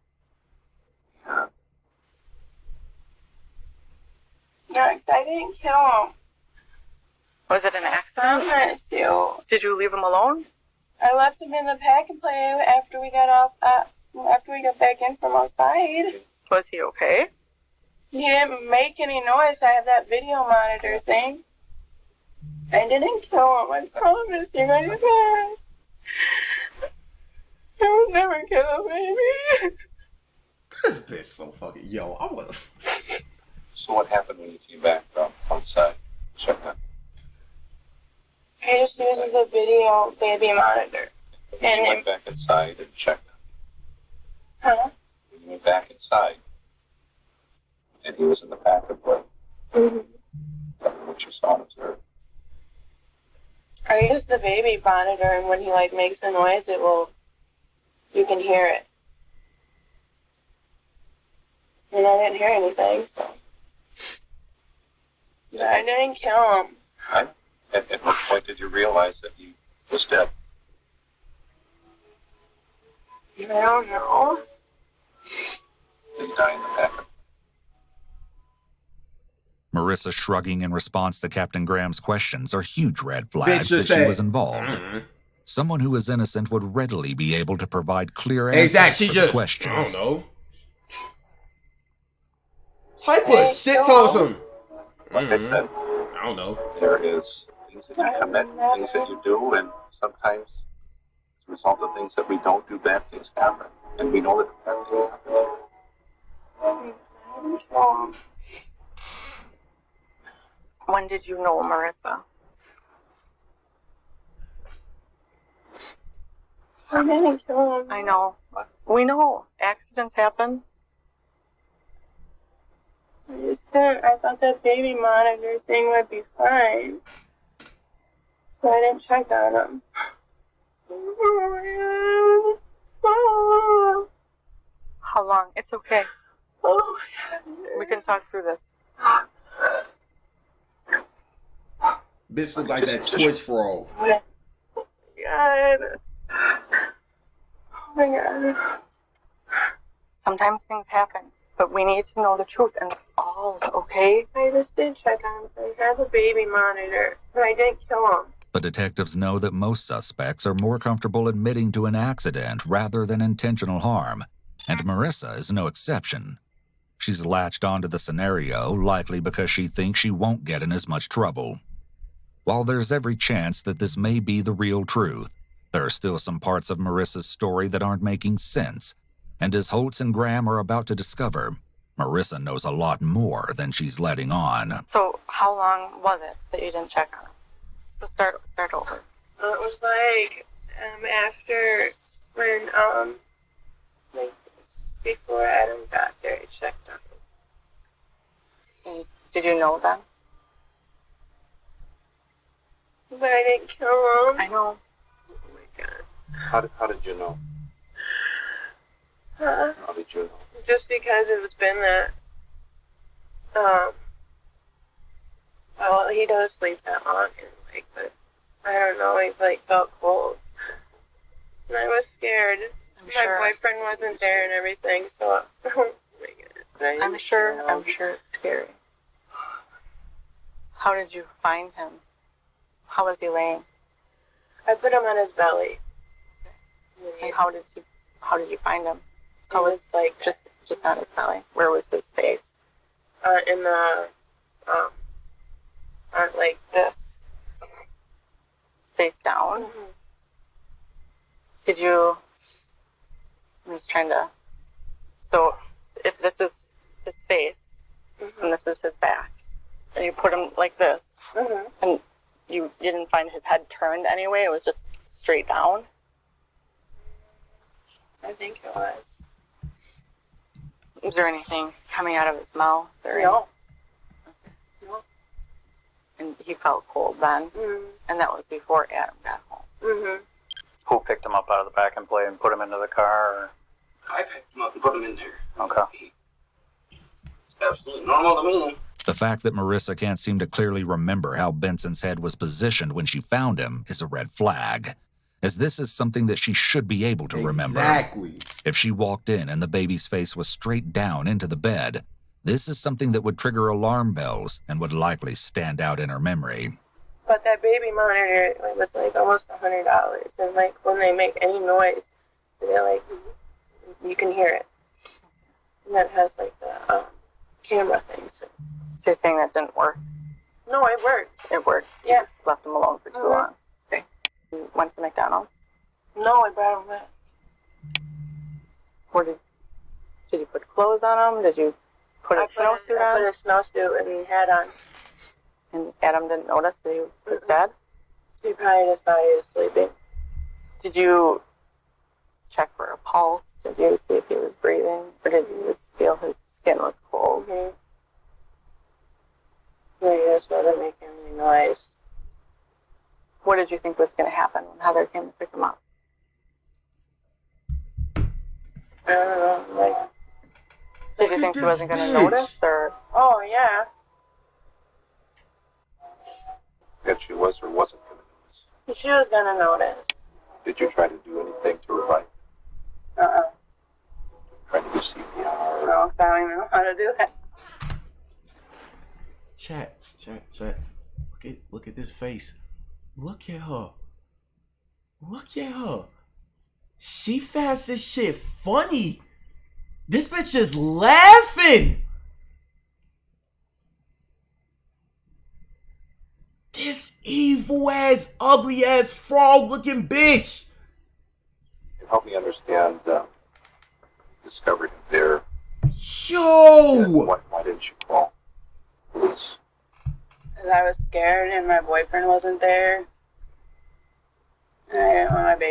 Yeah. No, because I didn't kill him. Was it an accident? I'm not sure. Did you leave him alone? I left him in the pack and play after we got off. After we got back in from outside. Was he okay? He didn't make any noise. I have that video monitor thing. I didn't kill him. I promise you. I didn't. I would never kill a baby. This bitch so fucking I wanna. So what happened when you came back from outside? Check that. He just uses a video baby monitor. And you went back inside and checked that. Huh? When you went back inside, and he was in the pack of play. What you saw and observed. I use the baby monitor, and when he makes a noise, you can hear it. And I didn't hear anything, so. I didn't kill him. Right? At what point did you realize that he was dead? I don't know. Did he die in the pack of Marissa shrugging in response to Captain Graham's questions are huge red flags that she was involved. Someone who is innocent would readily be able to provide clear answers to the questions. I don't know. Type of shit told him. Like I said, I don't know. There is things that you commit, things that you do, and sometimes as a result of things that we don't do, bad things happen. And we know that bad things happen. When did you know Marissa? I didn't kill him. I know. We know. Accidents happen. I thought that baby monitor thing would be fine. So I didn't check on him. How long? It's okay. Oh my God. We can talk through this. Bitch look like that Twitch frog. God. Oh my God. Sometimes things happen, but we need to know the truth, and it's all okay. I just did check on him. I have a baby monitor, but I didn't kill him. The detectives know that most suspects are more comfortable admitting to an accident rather than intentional harm, and Marissa is no exception. She's latched onto the scenario, likely because she thinks she won't get in as much trouble. While there's every chance that this may be the real truth, there are still some parts of Marissa's story that aren't making sense, and as Holtz and Graham are about to discover, Marissa knows a lot more than she's letting on. So, how long was it that you didn't check on him? So start over. It was after when before Adam got there, I checked on him. Did you know then? But I didn't kill him. I know. Oh my God. How did you know? How did you know? Just because it's been that, well, he does sleep that long, and, like, but I don't know, he, like, felt cold. And I was scared. My boyfriend wasn't there and everything, so, oh my goodness. I'm sure it's scary. How did you find him? How was he laying? I put him on his belly. And how did you find him? How was like just on his belly? Where was his face? In the on like this, face down. Mm-hmm. Did you? I'm just trying to. So, if this is his face and this is his back, and you put him like this, and you didn't find his head turned anyway, it was just straight down? I think it was. Was there anything coming out of his mouth? No. No. And he felt cold then? And that was before Adam got home? Who picked him up out of the back and play and put him into the car? Or? I picked him up and put him in there. Okay. Absolutely normal to me. The fact that Marissa can't seem to clearly remember how Benson's head was positioned when she found him is a red flag, as this is something that she should be able to remember. Exactly. If she walked in and the baby's face was straight down into the bed, this is something that would trigger alarm bells and would likely stand out in her memory. But that baby monitor was like almost $100, and like when they make any noise, they like you can hear it. And that has like the camera thing. So you're saying that didn't work? No, it worked. It worked. Yeah. You just left him alone for too long. Okay. You went to McDonald's? No, I brought him back. Or did you put clothes on him? Did you put a snowsuit on? I put a snowsuit and hat on. And Adam didn't notice that he was dead? He probably just thought he was sleeping. Did you check for a pulse? Did you see if he was breathing? Or did you just feel his skin was cold? Yeah, he just wasn't making any noise. What did you think was going to happen when Heather came to pick him up? I don't know, like... Did you think she wasn't going to notice, or...? Oh, yeah. That she was or wasn't going to notice? She was going to notice. Did you try to do anything to revive? Try to do CPR? No, because I don't even know how to do that. Chat. Look at this face. Look at her. She finds this shit funny. This bitch is laughing. This evil ass, ugly ass, frog looking bitch. Help me understand discovery there. Yo! Why didn't you call police? Because I was scared and my boyfriend wasn't there. And I didn't want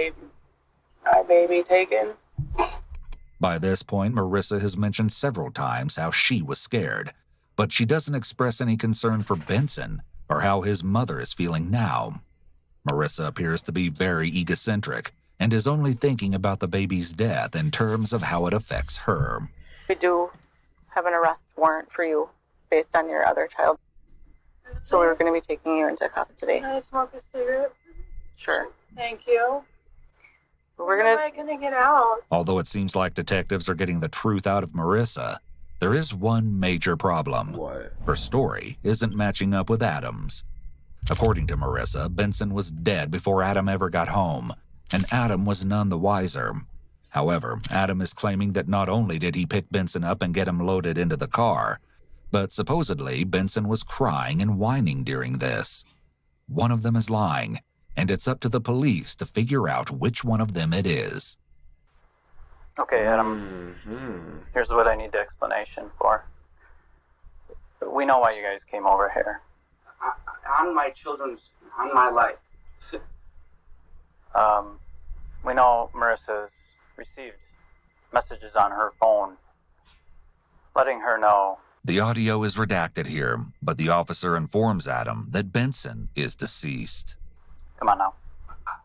our baby taken. By this point, Marissa has mentioned several times how she was scared, but she doesn't express any concern for Benson or how his mother is feeling now. Marissa appears to be very egocentric and is only thinking about the baby's death in terms of how it affects her. We do have an arrest warrant for you based on your other child. So we're going to be taking you into custody. Can I smoke a cigarette? Sure. Thank you. When am I going to get out? Although it seems like detectives are getting the truth out of Marissa, there is one major problem. What? Her story isn't matching up with Adam's. According to Marissa, Benson was dead before Adam ever got home, and Adam was none the wiser. However, Adam is claiming that not only did he pick Benson up and get him loaded into the car, but supposedly Benson was crying and whining during this. One of them is lying, and it's up to the police to figure out which one of them it is. Okay, Adam. Here's what I need the explanation for. We know why you guys came over here. On my children's, on my life. We know Marissa's received messages on her phone letting her know. The audio is redacted here, but the officer informs Adam that Benson is deceased. Come on now.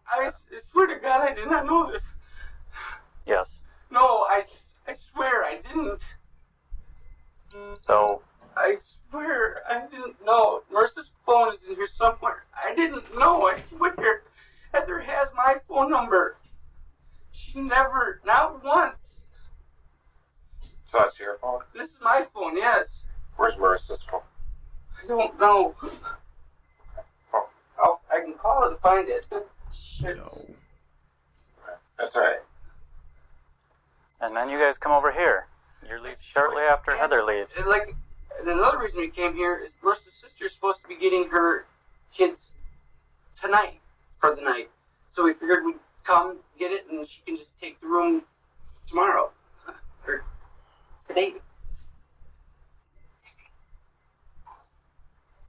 I swear to God, I did not know this. Yes. No, I swear I didn't. So, I swear I didn't know. Marissa's phone is in here somewhere. I didn't know. I swear. Heather has my phone number. She never, not once. So that's your phone? This is my phone, yes. Where's Marissa's phone? I don't know. I can call it and find it. Yo. That's right. and then you guys come over here. You leave shortly after Heather leaves. And another reason we came here is Marissa's sister is supposed to be getting her kids tonight for the night. So we figured we'd come get it and she can just take the room tomorrow. Or today.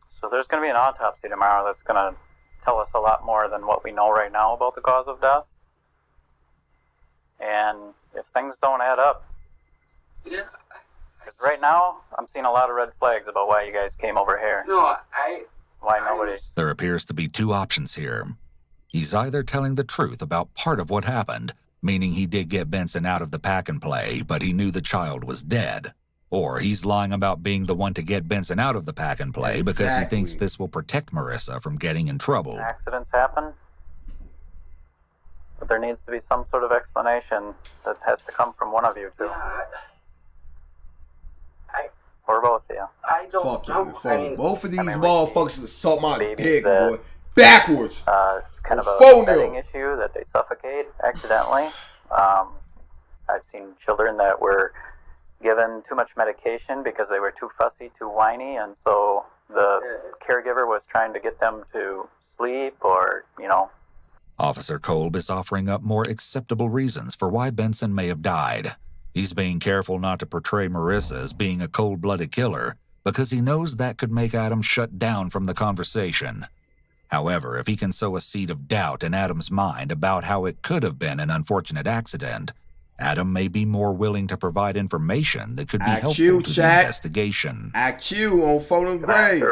So there's going to be an autopsy tomorrow that's going to tell us a lot more than what we know right now about the cause of death. And if things don't add up, Yeah. because right now I'm seeing a lot of red flags about why you guys came over here. No, Why nobody? There appears to be two options here. He's either telling the truth about part of what happened, meaning he did get Benson out of the pack and play, but he knew the child was dead. Or he's lying about being the one to get Benson out of the pack and play because he thinks this will protect Marissa from getting in trouble. Accidents happen, but there needs to be some sort of explanation that has to come from one of you two. Or both of you. I don't Fuck know. him. I mean, both of these I mean, motherfuckers will suck my babies dick, that- boy. Backwards. Kind of a Phone setting them. issue that they suffocate accidentally. I've seen children that were given too much medication because they were too fussy, too whiny, and so the caregiver was trying to get them to sleep or, Officer Kolb is offering up more acceptable reasons for why Benson may have died. He's being careful not to portray Marissa as being a cold-blooded killer because he knows that could make Adam shut down from the conversation. However, if he can sow a seed of doubt in Adam's mind about how it could have been an unfortunate accident, Adam may be more willing to provide information that could be helpful to the investigation. IQ on phone and grade.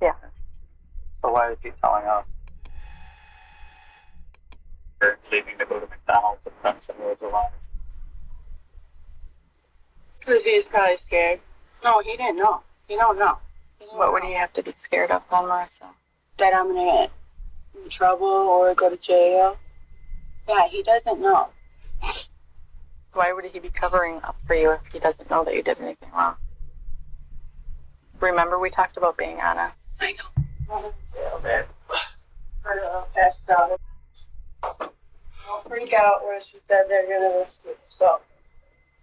Yeah. So why is he telling us? They're leaving to go to McDonald's and Benson was alone. Because he's probably scared. No, he didn't know. He don't know. What would he have to be scared of then, Marissa? That I'm going to get in trouble or go to jail. Yeah, he doesn't know. Why would he be covering up for you if he doesn't know that you did anything wrong? Remember we talked about being honest? I know. Yeah, man. Don't freak out where she said they're going to risk it. So,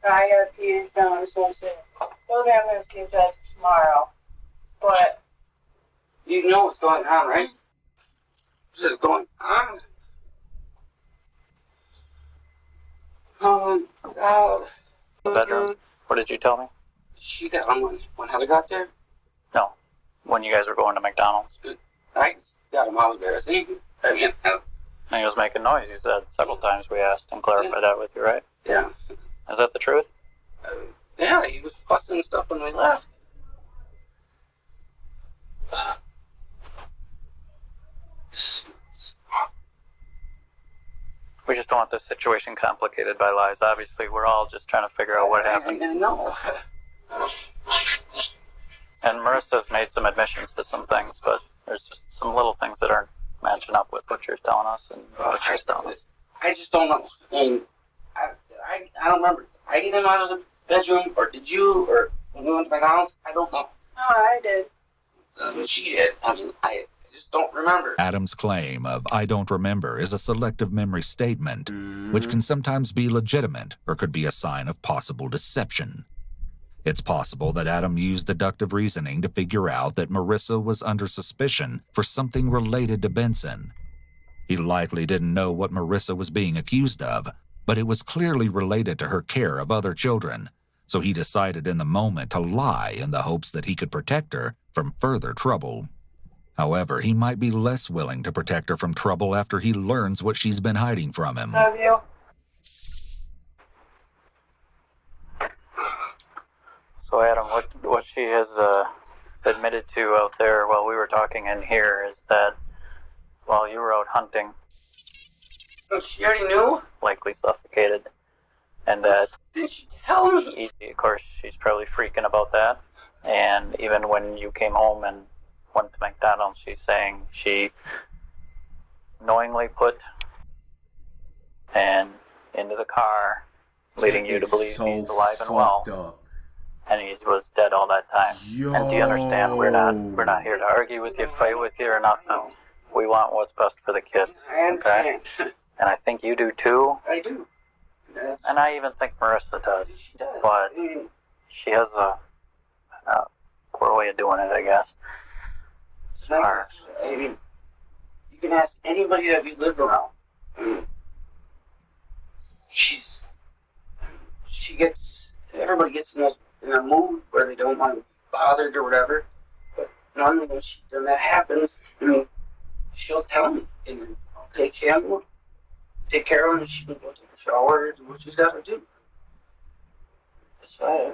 I got to pee down, so I'm saying, well, I'm going to see Jess tomorrow. But, You know what's going on, right? What's going on? Oh, God. The bedroom. What did you tell me? She got on when Heather got there? No. When you guys were going to McDonald's. I got him out of there. I mean, And he was making noise, you said several times. We asked and clarified that with you, right? yeah. Is that the truth? Yeah, he was fussing and stuff when we left. We just don't want this situation complicated by lies. Obviously, we're all just trying to figure out what happened. I know. And Marissa's made some admissions to some things, but there's just some little things that aren't matching up with what you're telling us and what she's telling us. I just don't know. I mean, I don't remember. I get him out of the bedroom, or did you, or when we went to McDonald's? I don't know. no, I did. She did. I mean, I just don't remember. Adam's claim of "I don't remember" is a selective memory statement, which can sometimes be legitimate or could be a sign of possible deception. It's possible that Adam used deductive reasoning to figure out that Marissa was under suspicion for something related to Benson. He likely didn't know what Marissa was being accused of, but it was clearly related to her care of other children, so he decided in the moment to lie in the hopes that he could protect her from further trouble. However, he might be less willing to protect her from trouble after he learns what she's been hiding from him. Love you. So, Adam, what she has admitted to out there while we were talking in here is that while you were out hunting, She already knew? likely suffocated, and that Did she tell me? of course, she's probably freaking about that. And even when you came home and went to McDonald's, she's saying she knowingly put and into the car, leading you to believe he's alive and well, and he was dead all that time. Yo. And do you understand? We're not here to argue with you, fight with you, or nothing. We want what's best for the kids. I understand. Okay? And I think you do too. I do. And I even think Marissa does. She does. But she has a poor way of doing it, I guess. I mean, you can ask anybody that we live around. I mean, everybody gets in a mood where they don't want to be bothered or whatever. But normally when that happens, I mean, she'll tell me, and then I'll take care of her, and she can go take a shower and do what she's got to do. That's why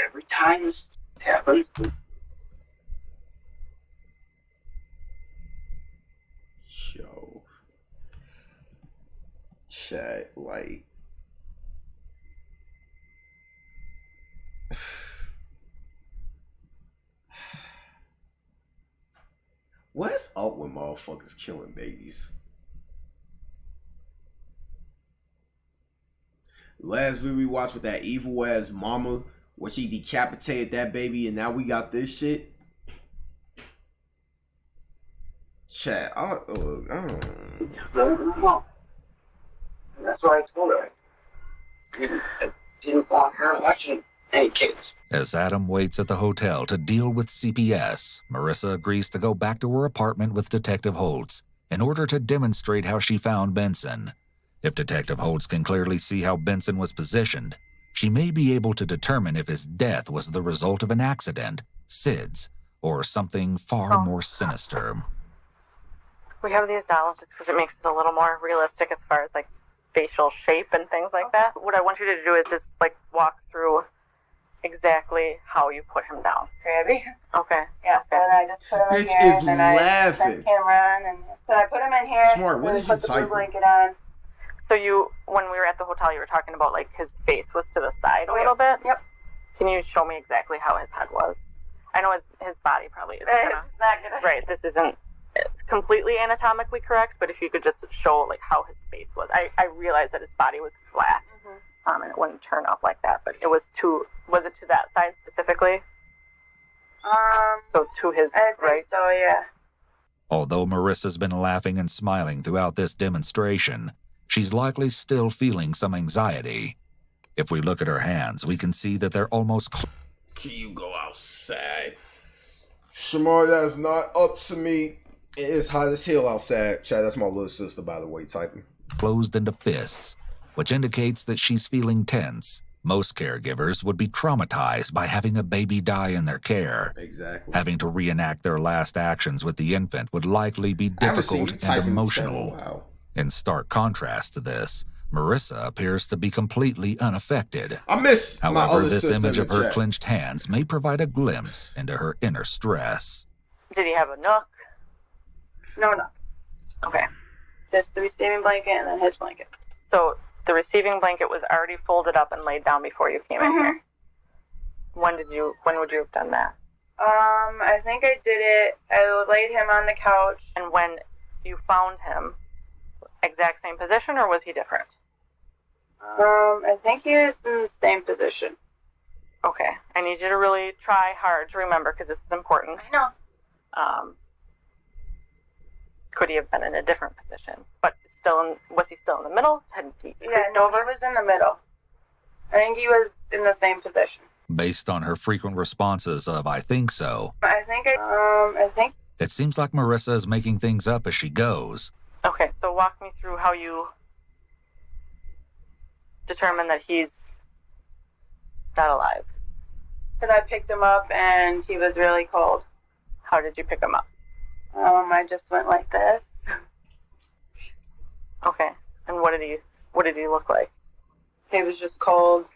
every time this happens, yo, chat, like, what's up with motherfuckers killing babies? Last video we watched with that evil ass mama, where she decapitated that baby, and now we got this shit. Chat, I don't know. That's why I told her I didn't want her watching any kids. As Adam waits at the hotel to deal with CPS, Marissa agrees to go back to her apartment with Detective Holtz in order to demonstrate how she found Benson. If Detective Holtz can clearly see how Benson was positioned, she may be able to determine if his death was the result of an accident, SIDS, or something far more sinister. We have these dolls just because it makes it a little more realistic as far as like facial shape and things like that. What I want you to do is just like walk through exactly how you put him down. Grabby. Okay. Yeah, so then I just put him in Bitch here, is and then I laughing. set camera on, and so I put him in here. Smart, what and did you put the type? blue blanket on. So when we were at the hotel, you were talking about like his face was to the side a little bit. Yep. Can you show me exactly how his head was? I know his body probably isn't It's not good. right. This isn't completely anatomically correct, but if you could just show like how his face was. I realized that his body was flat, and it wouldn't turn up like that, but was it to that side specifically? So to his I think right? so, yeah. Although Marissa's been laughing and smiling throughout this demonstration, she's likely still feeling some anxiety. If we look at her hands, we can see that they're almost Can you go outside? Shamar, that's not up to me. It is hot as hell outside. Chad, that's my little sister, by the way, typing. closed into fists, which indicates that she's feeling tense. Most caregivers would be traumatized by having a baby die in their care. Exactly. Having to reenact their last actions with the infant would likely be difficult and emotional. Wow. In stark contrast to this, Marissa appears to be completely unaffected. I miss my However, other this sister image in of the her chat. clenched hands may provide a glimpse into her inner stress. Did he have a nook? No. Okay. Just the receiving blanket and then his blanket. So the receiving blanket was already folded up and laid down before you came in here. When would you have done that? I think I did it. I laid him on the couch. And when you found him, exact same position, or was he different? I think he was in the same position. Okay. I need you to really try hard to remember, because this is important. I know. Could he have been in a different position? But was he still in the middle? Yeah, no, he was in the middle. I think he was in the same position. Based on her frequent responses of "I think so," I think it seems like Marissa is making things up as she goes. Okay, so walk me through how you determine that he's not alive. Because I picked him up and he was really cold. How did you pick him up? I just went like this. Okay, and what did he look like? He was just cold.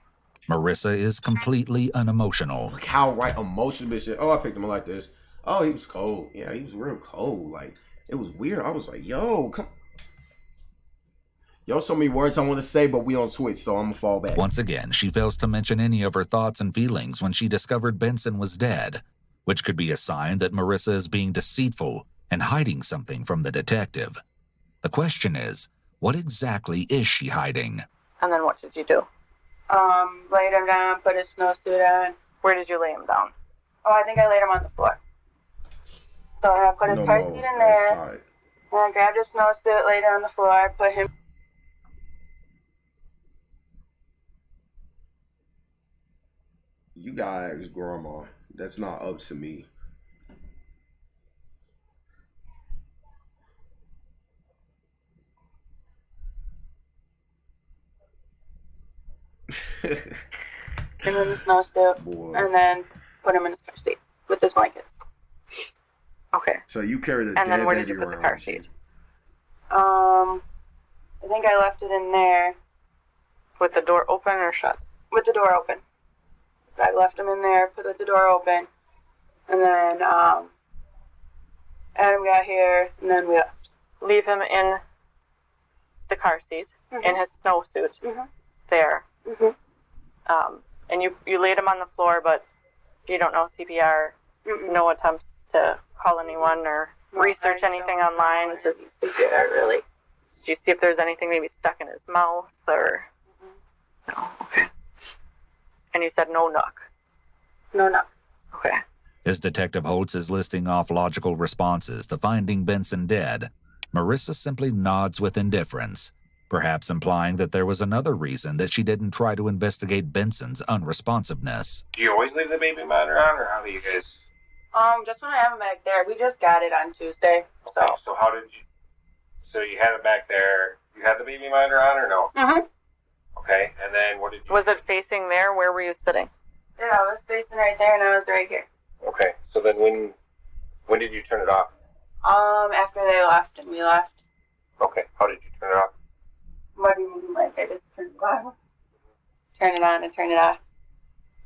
Marissa is completely unemotional. Look how emotional bitch is. Oh, I picked him up like this. Oh, he was cold. Yeah, he was real cold. Like, it was weird. I was like, yo, come. Yo, so many words I want to say, but we on Twitch, so I'm gonna fall back. Once again, she fails to mention any of her thoughts and feelings when she discovered Benson was dead, which could be a sign that Marissa is being deceitful and hiding something from the detective. The question is, what exactly is she hiding? And then what did you do? Laid him down, put his snowsuit on. Where did you lay him down? Oh, I think I laid him on the floor. So I put his car seat in there, and I grabbed his snowsuit, laid it on the floor, put him... You gotta ask Grandma. That's not up to me. him in the snowsuit, and then put him in his car seat with his blankets. Okay. So you carried a and then where did you put the car seat? I think I left it in there. With the door open or shut? With the door open. I left him in there, put the door open, and then Adam got here, and then we left. Leave him in the car seat, in his snowsuit, there. And you laid him on the floor, but you don't know CPR, no attempts to call anyone or research anything online to CPR, really. Did you see if there's anything maybe stuck in his mouth or... No, okay. And you said no knock. No knock. Okay. As Detective Holtz is listing off logical responses to finding Benson dead, Marissa simply nods with indifference, perhaps implying that there was another reason that she didn't try to investigate Benson's unresponsiveness. Do you always leave the baby monitor on, or how do you guys... Just when I have him back there. We just got it on Tuesday, so... Okay, so how did you... So you had it back there, you had the baby monitor on, or no? Okay, and then what did you... Was it facing there? Where were you sitting? Yeah, I was facing right there, and I was right here. Okay, so then when did you turn it off? After they left, and we left. Okay, how did you turn it off? What do you mean, like, I just turned it off? Turn it on and turn it off.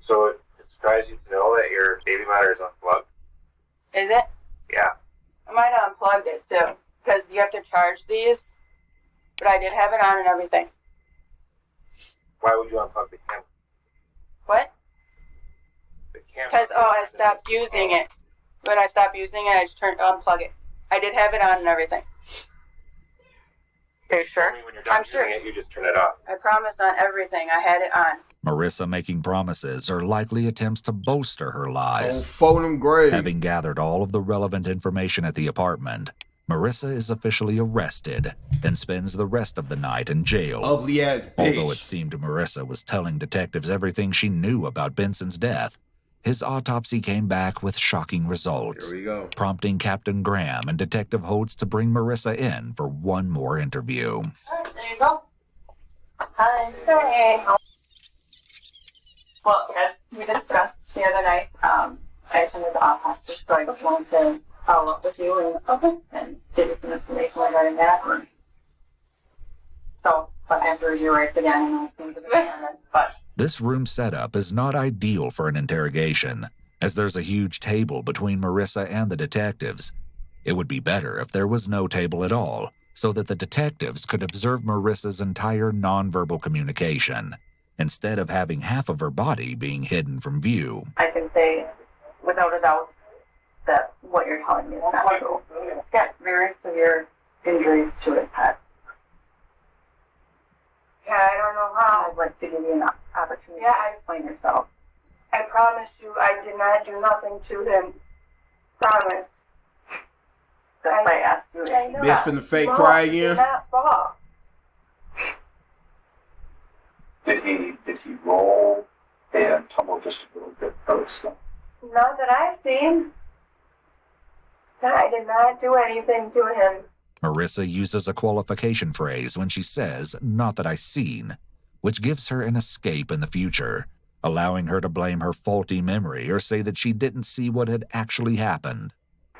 So it surprised you to know that your baby monitor is unplugged? Is it? Yeah. I might have unplugged it, too, because you have to charge these, but I did have it on and everything. Why would you unplug the camera? What? The camera. Because, I stopped using it. When I stopped using it, I just unplug it. I did have it on and everything. Are you sure? When you're done using it, you just turn it off. I promised on everything. I had it on. Marissa making promises are likely attempts to bolster her lies. Phone him great. Having gathered all of the relevant information at the apartment, Marissa is officially arrested and spends the rest of the night in jail. Ugly ass bitch. Although it seemed Marissa was telling detectives everything she knew about Benson's death, his autopsy came back with shocking results, Here we go. prompting Captain Graham and Detective Holtz to bring Marissa in for one more interview. There you go. Hi. Hey. Well, as we discussed the other night, I attended the autopsy, so I just wanted to follow up with you and give you some information regarding that. So, but I have to review rights again, and it seems a bit redundant, but... This room setup is not ideal for an interrogation, as there's a huge table between Marissa and the detectives. It would be better if there was no table at all, so that the detectives could observe Marissa's entire nonverbal communication, instead of having half of her body being hidden from view. I can say, without a doubt, that what you're telling me is not true. He's got very severe injuries to his head. Yeah, I don't know how. I'd like to give you an opportunity Yeah, to explain yourself. I promise you I did not do nothing to him. Promise. That's why I asked you. I know. Bitch finna fake No, cry he did again. not fall. Did he roll and tumble just a little bit first? Not that I've seen. I did not do anything to him. Marissa uses a qualification phrase when she says, "not that I seen," which gives her an escape in the future, allowing her to blame her faulty memory or say that she didn't see what had actually happened.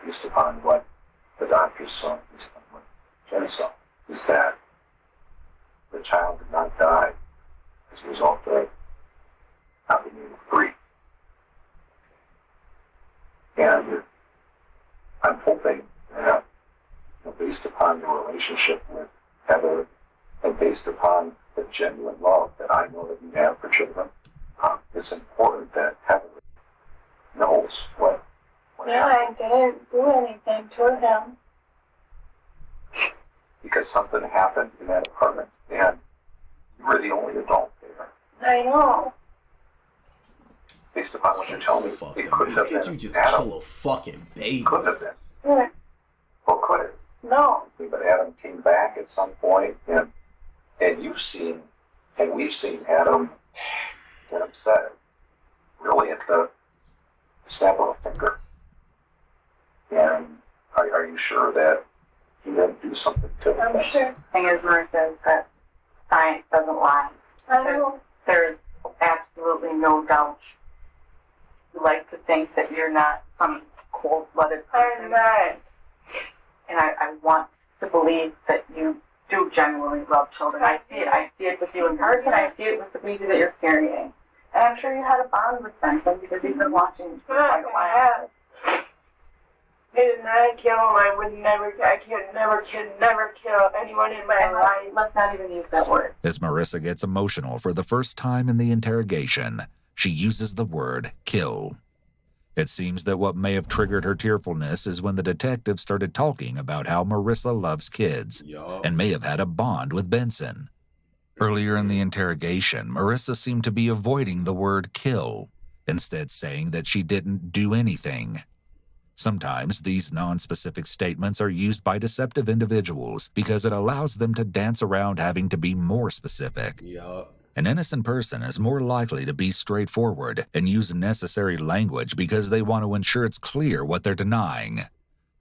Based upon what the doctors saw, based on what Jen saw, is that the child did not die as a result of not being able to breathe. And I'm hoping that, based upon your relationship with Heather And based upon the genuine love that I know that you have for children, it's important that Heather knows what happened. I didn't do anything to him. Because something happened in that apartment, and you were the only adult there. I know. Based upon what you're telling me, it could How have could been you just Adam. kill a fucking baby? Could have been. Yeah. Or could it? No. But Adam came back at some point, and you've seen, and we've seen Adam get upset, really at the snap of a finger. And are you sure that he didn't do something to him? I'm sure. The thing is, Marissa, is that science doesn't lie. I know. There's absolutely no doubt. You like to think that you're not some cold-blooded person. I'm not. And I want to believe that you do genuinely love children. I see it. I see it with you in person. I see it with the baby that you're carrying. And I'm sure you had a bond with Benson because he's been watching you for quite a while. I did not kill him. I could never kill anyone in my life. Let's not even use that word. As Marissa gets emotional for the first time in the interrogation, she uses the word kill. It seems that what may have triggered her tearfulness is when the detective started talking about how Marissa loves kids and may have had a bond with Benson. Earlier in the interrogation, Marissa seemed to be avoiding the word kill, instead saying that she didn't do anything. Sometimes these non-specific statements are used by deceptive individuals because it allows them to dance around having to be more specific. An innocent person is more likely to be straightforward and use necessary language because they want to ensure it's clear what they're denying.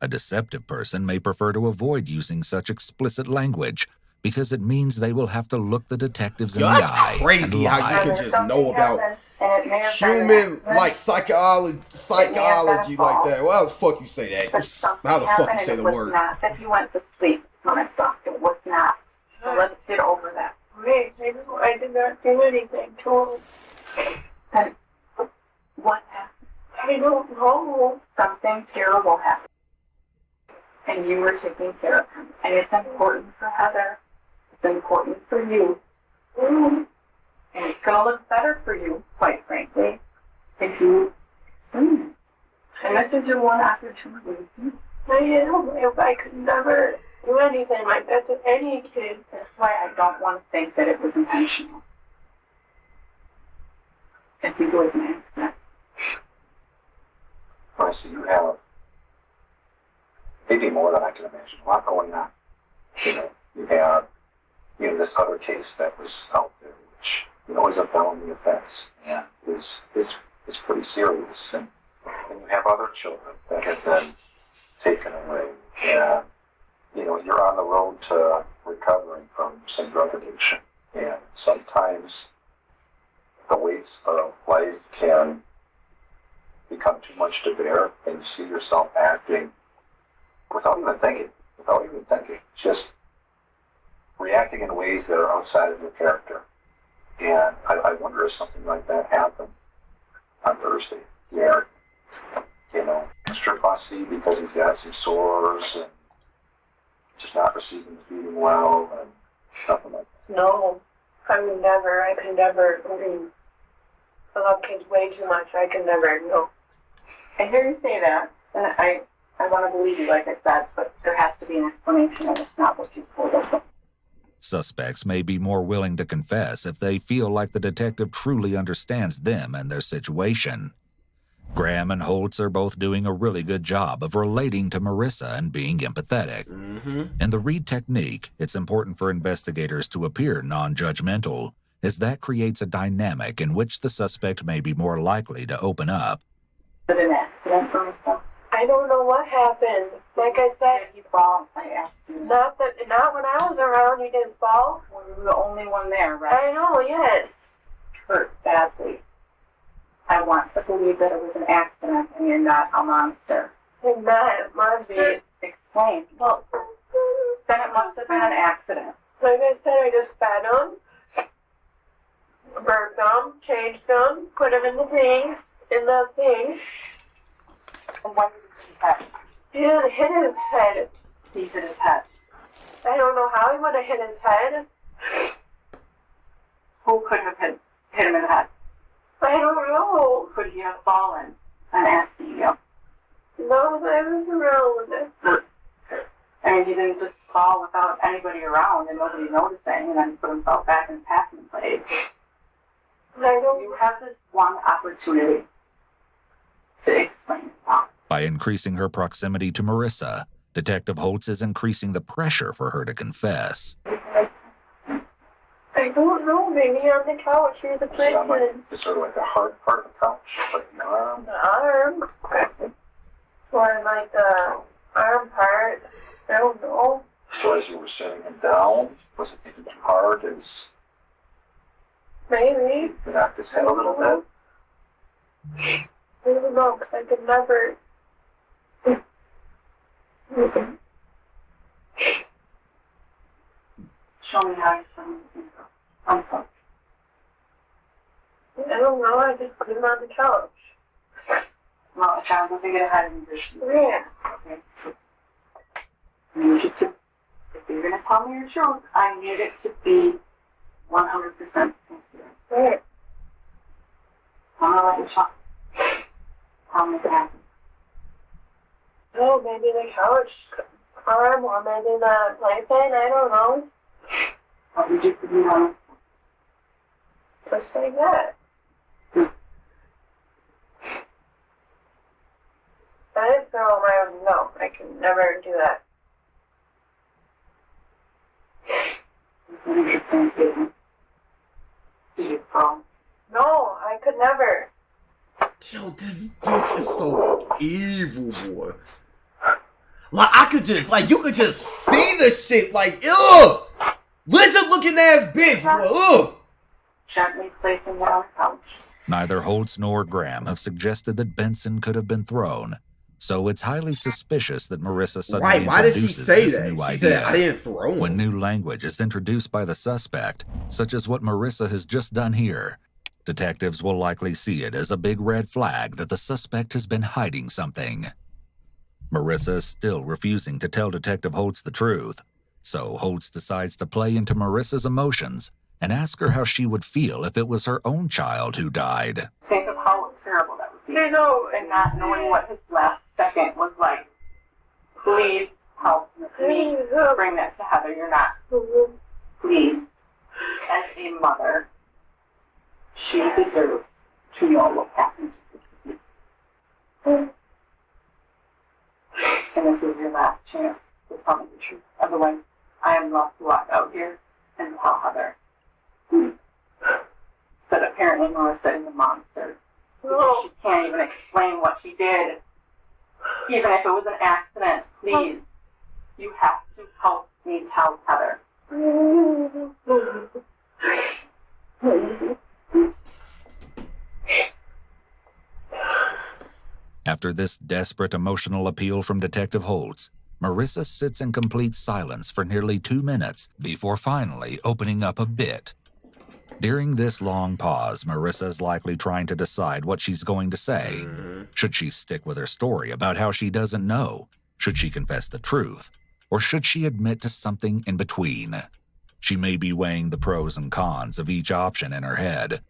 A deceptive person may prefer to avoid using such explicit language because it means they will have to look the detectives in the eye. That's crazy how you can just know about human, like, psychology like that. Well, how the fuck you say that? How the fuck you say the word? It was not that you went to sleep, Marissa. It was not. So let's get over that. Wait, I did not do anything to him. Then what happened? I don't know. Something terrible happened. And you were taking care of him. And it's important for Heather. It's important for you. And it's going to look better for you, quite frankly, if you explain it. And this is your one opportunity. I could never do anything like that to any kid. That's why I don't want to think that it was intentional. I think it was an accident. Marissa, you have maybe more than I can imagine. A lot going on. You have this other case that was out there, which is a felony offense and is pretty serious. And you have other children that have been taken away. And you're on the road to recovering from some drug addiction. And sometimes the weights of life can become too much to bear, and you see yourself acting without even thinking, just reacting in ways that are outside of your character. And I wonder if something like that happened on Thursday, where, extra fussy because he's got some sores and just not receiving the feeding well and something like that. No, I could never. I love kids way too much. I could never, no. I hear you say that, and I want to believe you, like I said, but there has to be an explanation, and it's not what you told us. Suspects may be more willing to confess if they feel like the detective truly understands them and their situation. Graham and Holtz are both doing a really good job of relating to Marissa and being empathetic. In the Reed technique, it's important for investigators to appear non-judgmental, as that creates a dynamic in which the suspect may be more likely to open up. Was it an accident, Marissa? I don't know what happened. Like I said, Did you fall by accident? not when I was around. You didn't fall. Well, you were the only one there, right? I know. Yes. Hurt badly. I want to believe that it was an accident and you're not a monster. I'm not a monster. Please explain. Well, then it must have been an accident. Like I said, I just fed them, burped them, changed them, put them in the thing. And when did he hit? He didn't hit his head. He hit his head. I don't know how he would have hit his head. Who could have hit him in the head? I don't know. Could he have fallen? I'm asking you. No, I was around. I mean, he didn't just fall without anybody around and nobody noticing and then put himself back in the packing place. You have this one opportunity to explain yourself. By increasing her proximity to Marissa, Detective Holtz is increasing the pressure for her to confess. I don't know, maybe on the couch near the playpen. It's sort of like the hard part of the couch, like the arm. The arm. Or like the arm part. I don't know. So as you were setting him down, was it too hard? As maybe. you knocked his head a little bit? I don't know, because I could never. Show me how you're feeling. I'm sorry. I don't know, I just put him on the couch. Well, a child doesn't get ahead of musicians. Yeah. Okay, so I need you to, if you're going to tell me your truth, I need it to be 100% sincere. Right. I'm going to let you talk. Tell me what happened. Oh, maybe the couch arm or maybe the playpen, I don't know. What would you put me on? Just like that. I didn't throw my own, no, I can never do that. It's an interesting statement. Do you throw? No, I could never. Yo, this bitch is so evil, boy. Like, I could just, like, you could just see the shit, like, ugh! Lizard looking ass bitch, boy, ugh! Gently placing it on the couch. Neither Holtz nor Graham have suggested that Benson could have been thrown, so it's highly suspicious that Marissa suddenly Right, why did she introduces say this that? new She idea. said, I didn't throw him. When new language is introduced by the suspect, such as what Marissa has just done here, detectives will likely see it as a big red flag that the suspect has been hiding something. Marissa is still refusing to tell Detective Holtz the truth, so Holtz decides to play into Marissa's emotions and ask her how she would feel if it was her own child who died. Think of how terrible that would be. I know. And not knowing what his last second was like. Please help me bring that to Heather. You're not. Please. As a mother, she deserves to know what happened. And this is your last chance to tell me the truth. Otherwise, I am left to walk out here and tell Heather. But apparently Marissa is a monster. Because she can't even explain what she did. Even if it was an accident, please. You have to help me tell Heather. After this desperate emotional appeal from Detective Holtz, Marissa sits in complete silence for nearly 2 minutes before finally opening up a bit. During this long pause, Marissa is likely trying to decide what she's going to say. Should she stick with her story about how she doesn't know? Should she confess the truth? Or should she admit to something in between? She may be weighing the pros and cons of each option in her head.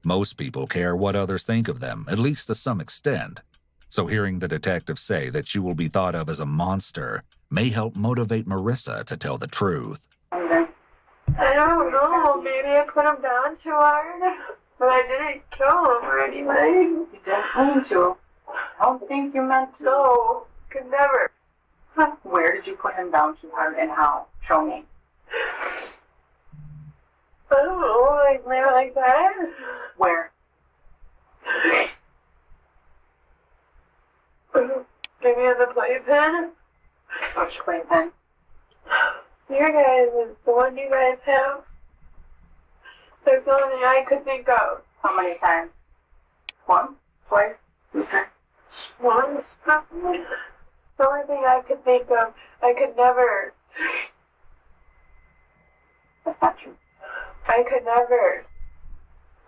Most people care what others think of them, at least to some extent. So hearing the detective say that she will be thought of as a monster may help motivate Marissa to tell the truth. I don't know, maybe I put him down too hard, but I didn't kill him or anything. You didn't mean to. I don't think you meant to. No, could never. Where did you put him down too hard and how? Show me. I don't know, like that. Where? Maybe on the playpen. Which playpen? Your guys is the one you guys have. That's the only thing I could think of. How many times? Once? Twice? 2 times? Once, probably. The only thing I could think of. I could never. That's not true. I could never.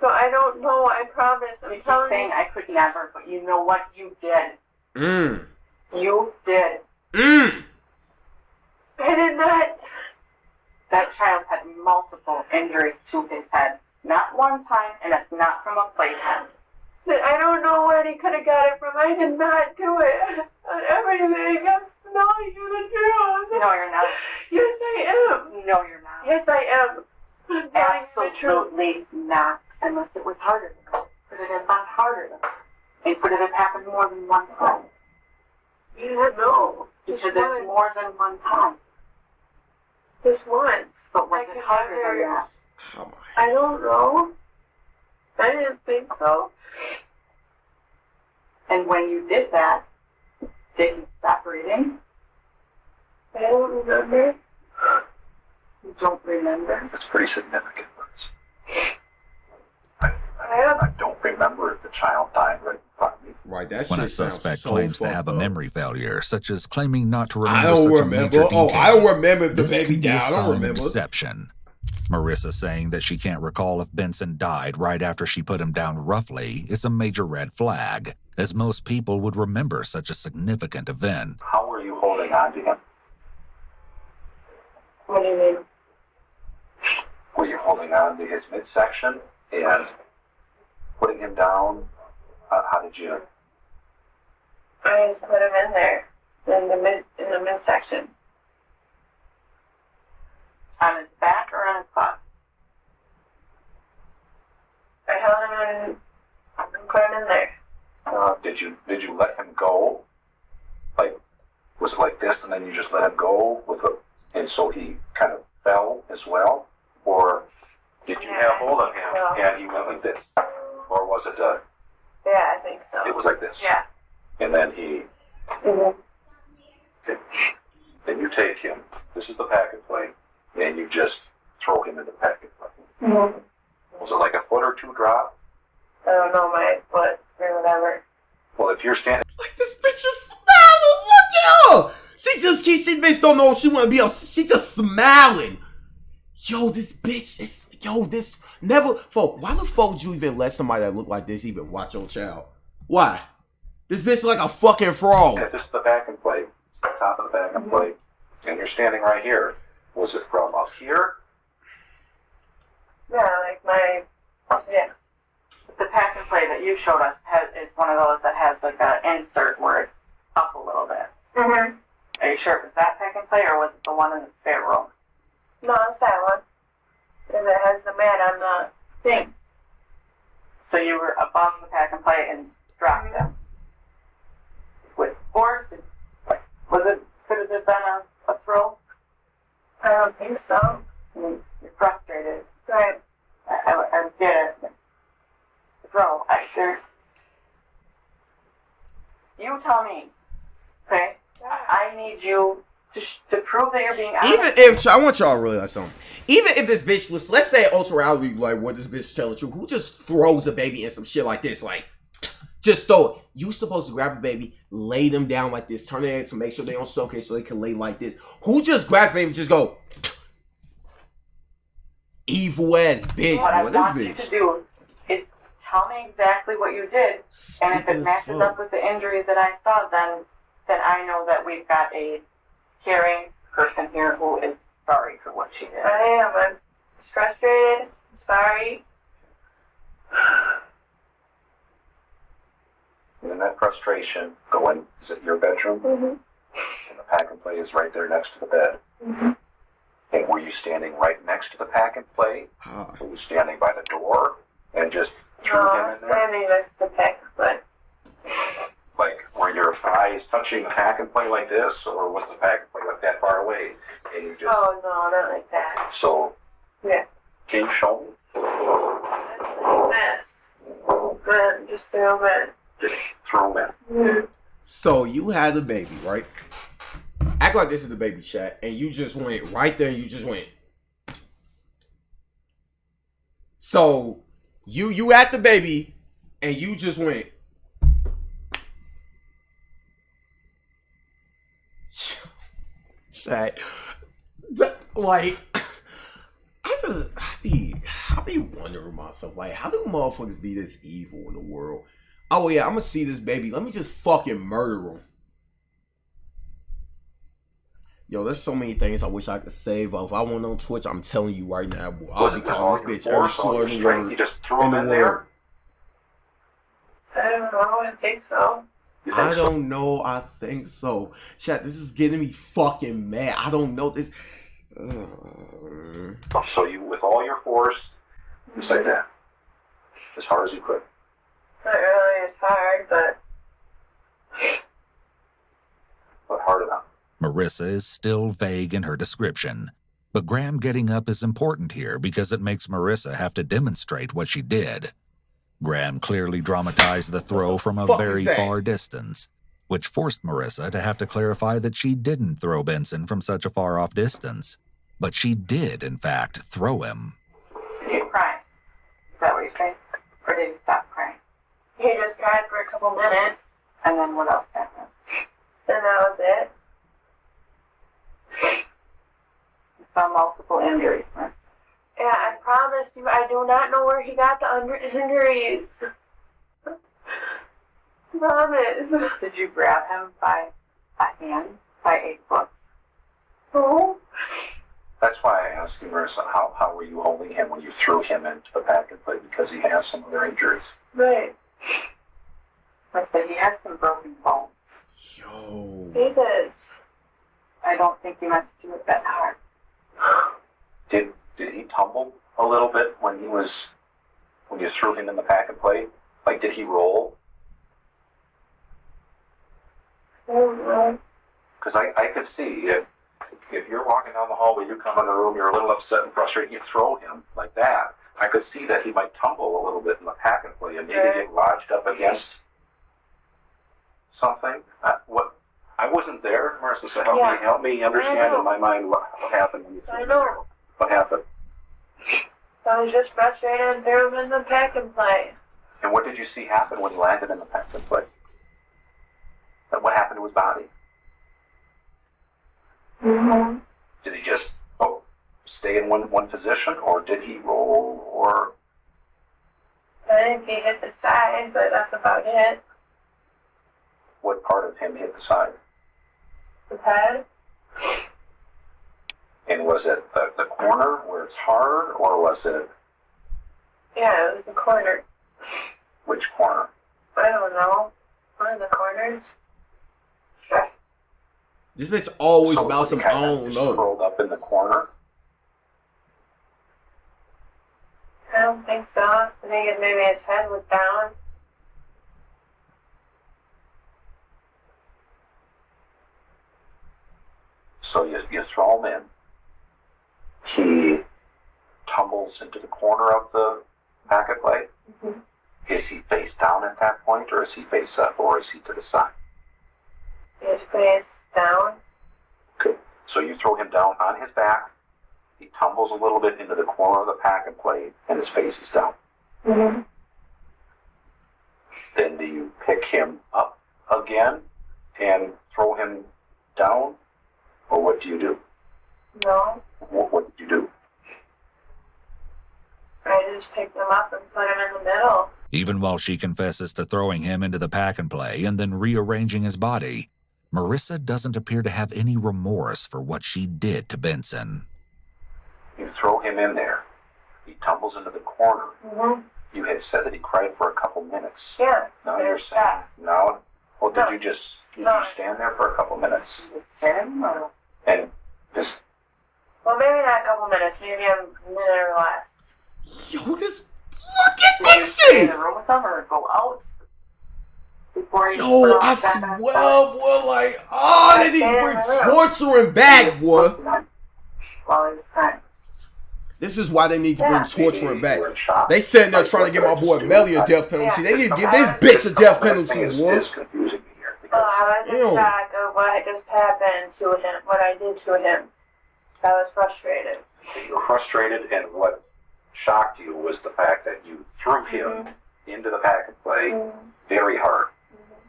So I don't know, I promise. You keep saying I could never, but you know what? You did. You did. I did not. That child had multiple injuries to his head. Not one time, and it's not from a playpen. I don't know where he could have got it from. I did not do it. On everything. I'm telling you the truth. No, you're not. Yes, I am. No, you're not. Yes, I am. I'm telling you the truth. Absolutely not. Unless it was harder. Could it have been harder? And could it have happened more than one time? Yeah, no. Because it's more than one time. Just once. But was it harder than that? I don't know. I didn't think so. And when you did that, did he stop breathing? I don't remember. You don't remember? That's pretty significant, Liz. I don't remember if the child died right in front of me. Right, that When shit a suspect so claims to have a up. memory failure, such as claiming not to remember I don't such remember. a major detail, I don't remember if the this baby can be a died. I don't sign of remember. deception. Marissa saying that she can't recall if Benson died right after she put him down roughly is a major red flag, as most people would remember such a significant event. How were you holding on to him? What do you mean? Were you holding on to his midsection and putting him down? How did you? I just put him in there, in the midsection. On his back or on his butt? I held him and put him in there. Did you let him go? Like, was it like this, and then you just let him go and so he kind of fell as well, or did you have hold of him and he went like this, or was it? Yeah, I think so. It was like this. Yeah. And then he. Mm-hmm. Okay. Then you take him. This is the packet plane, and you just throw him in the packet plane. Mm-hmm. Was it like a foot or two drop? I don't know, my foot or whatever. Well, if you're standing. Like, this bitch is smiling. Look at her. She bitch don't know if she want to be up. She just smiling. Yo, this bitch is. Yo, this. Never. Folk, why the fuck would you even let somebody that look like this even watch your child? Why? This bitch like a fucking fraud. If this is the back and plate, the top of the back and plate, and you're standing right here, was it from up here? Yeah, like my. Yeah. The pack and play that you showed us is one of those that has like an insert where it's up a little bit. Mm-hmm. Are you sure it was that pack and play or was it the one in the spare room? No, it's that one. And it has the mat on the thing. So you were above the pack and play and dropped them. With force? Was it, could it have been a throw? I don't think so. I mean, you're frustrated. Right. I get it. Throw. You tell me, okay? I need you to prove that you're being honest. Even if I want y'all to realize something. Even if this bitch was, let's say, ultra reality, like what this bitch telling the truth, who just throws a baby in some shit like this, like just throw it. You supposed to grab a baby, lay them down like this, turn their head to make sure they don't suffocate, so they can lay like this. Who just grabs baby and just go evil ass bitch? What I Boy, want this you bitch. to do is tell me exactly what you did, and if it matches up with the injuries that I saw, then I know that we've got a caring person here who is sorry for what she did. I am. I'm frustrated. Sorry. And in that frustration, go in. Is it your bedroom? Mm-hmm. And the pack and play is right there next to the bed. Mm-hmm. And were you standing right next to the pack and play? Were you standing by the door and just threw him in there? Standing next to the pack and play. Like, were your thighs touching the pack and play like this, or was the pack and play like that far away? And you just. Oh, no, not like that. So. Yeah. Can you show me? Like this. But just throw it. Just throw him in. Mm-hmm. So you had the baby, right? Act like this is the baby, chat, and you just went right there and you just went. So you at the baby and you just went. Chat. Like I be wondering myself, like, how do motherfuckers be this evil in the world? Oh yeah, I'm gonna see this baby. Let me just fucking murder him. Yo, there's so many things I wish I could say, but if I went on Twitch, I'm telling you right now, boy, I'll be calling this bitch every slur in the world. You just threw him in there? I don't know. I think so. I don't know. I think so. Chat, this is getting me fucking mad. I don't know this. So you, with all your force, you say that as hard as you could. Not really as hard, but hard enough. Marissa is still vague in her description, but Graham getting up is important here because it makes Marissa have to demonstrate what she did. Graham clearly dramatized the throw from a very far distance, which forced Marissa to have to clarify that she didn't throw Benson from such a far off distance, but she did, in fact, throw him. Did he cry? Is that what you're saying? Or did he stop crying? he just cried for a couple minutes. And then what else happened? And that was it. You saw multiple injuries, Miss. Yeah, I promise you, I do not know where he got the injuries. Promise. Did you grab him by a hand, by a foot? Oh. That's why I asked you, Marissa, how were you holding him when you threw him into the back and play, because he has some other injuries. Right. I said he has some broken bones. Yo. He does. I don't think you meant to do it that hard. Did he tumble a little bit when you threw him in the pack and play? Like, did he roll? I don't know. Because I could see if you're walking down the hallway, you come in the room, you're a little upset and frustrated, you throw him like that. I could see that he might tumble a little bit in the pack and play and maybe get lodged up against something. I wasn't there, Marissa, so help me understand in my mind what happened when you threw him there. What happened? I was just frustrated and threw him in the pack and play. And what did you see happen when he landed in the pack and play? What happened to his body? Mm-hmm. Did he just stay in one position, or did he roll, or? I think he hit the side, but that's about it. What part of him hit the side? The head. And was it the corner where it's hard, or was it? Yeah, it was the corner. Which corner? I don't know. One of the corners. This bitch always So about some, I don't know. Rolled up in the corner. I don't think so. I think maybe his head was down. So you throw him in. He tumbles into the corner of the packet play. Mm-hmm. Is he face down at that point, or is he face up, or is he to the side? His face down. Okay. So you throw him down on his back. He tumbles a little bit into the corner of the packet plate, and his face is down. Mm-hmm. Then do you pick him up again and throw him down, or what do you do? No. What did you do? I just picked him up and put him in the middle. Even while she confesses to throwing him into the pack and play and then rearranging his body, Marissa doesn't appear to have any remorse for what she did to Benson. You throw him in there. He tumbles into the corner. Mm-hmm. You had said that he cried for a couple minutes. Yeah. Now you're saying, no? Well, did you just stand there for a couple minutes? And just... Well, maybe not a couple minutes. Maybe a minute or less. Yo, this... Look at this shit! In the room with him or go out? Yo, I swear, boy, like, they need to bring torturing back, boy. While he was crying. This is why they need to bring torturing back. They sitting there trying to give my boy Melly a death penalty. They need to give this bitch a death penalty, boy. I was in shock of what just happened to him, what I did to him. I was frustrated. You were frustrated, and what shocked you was the fact that you threw him into the pack and play very hard.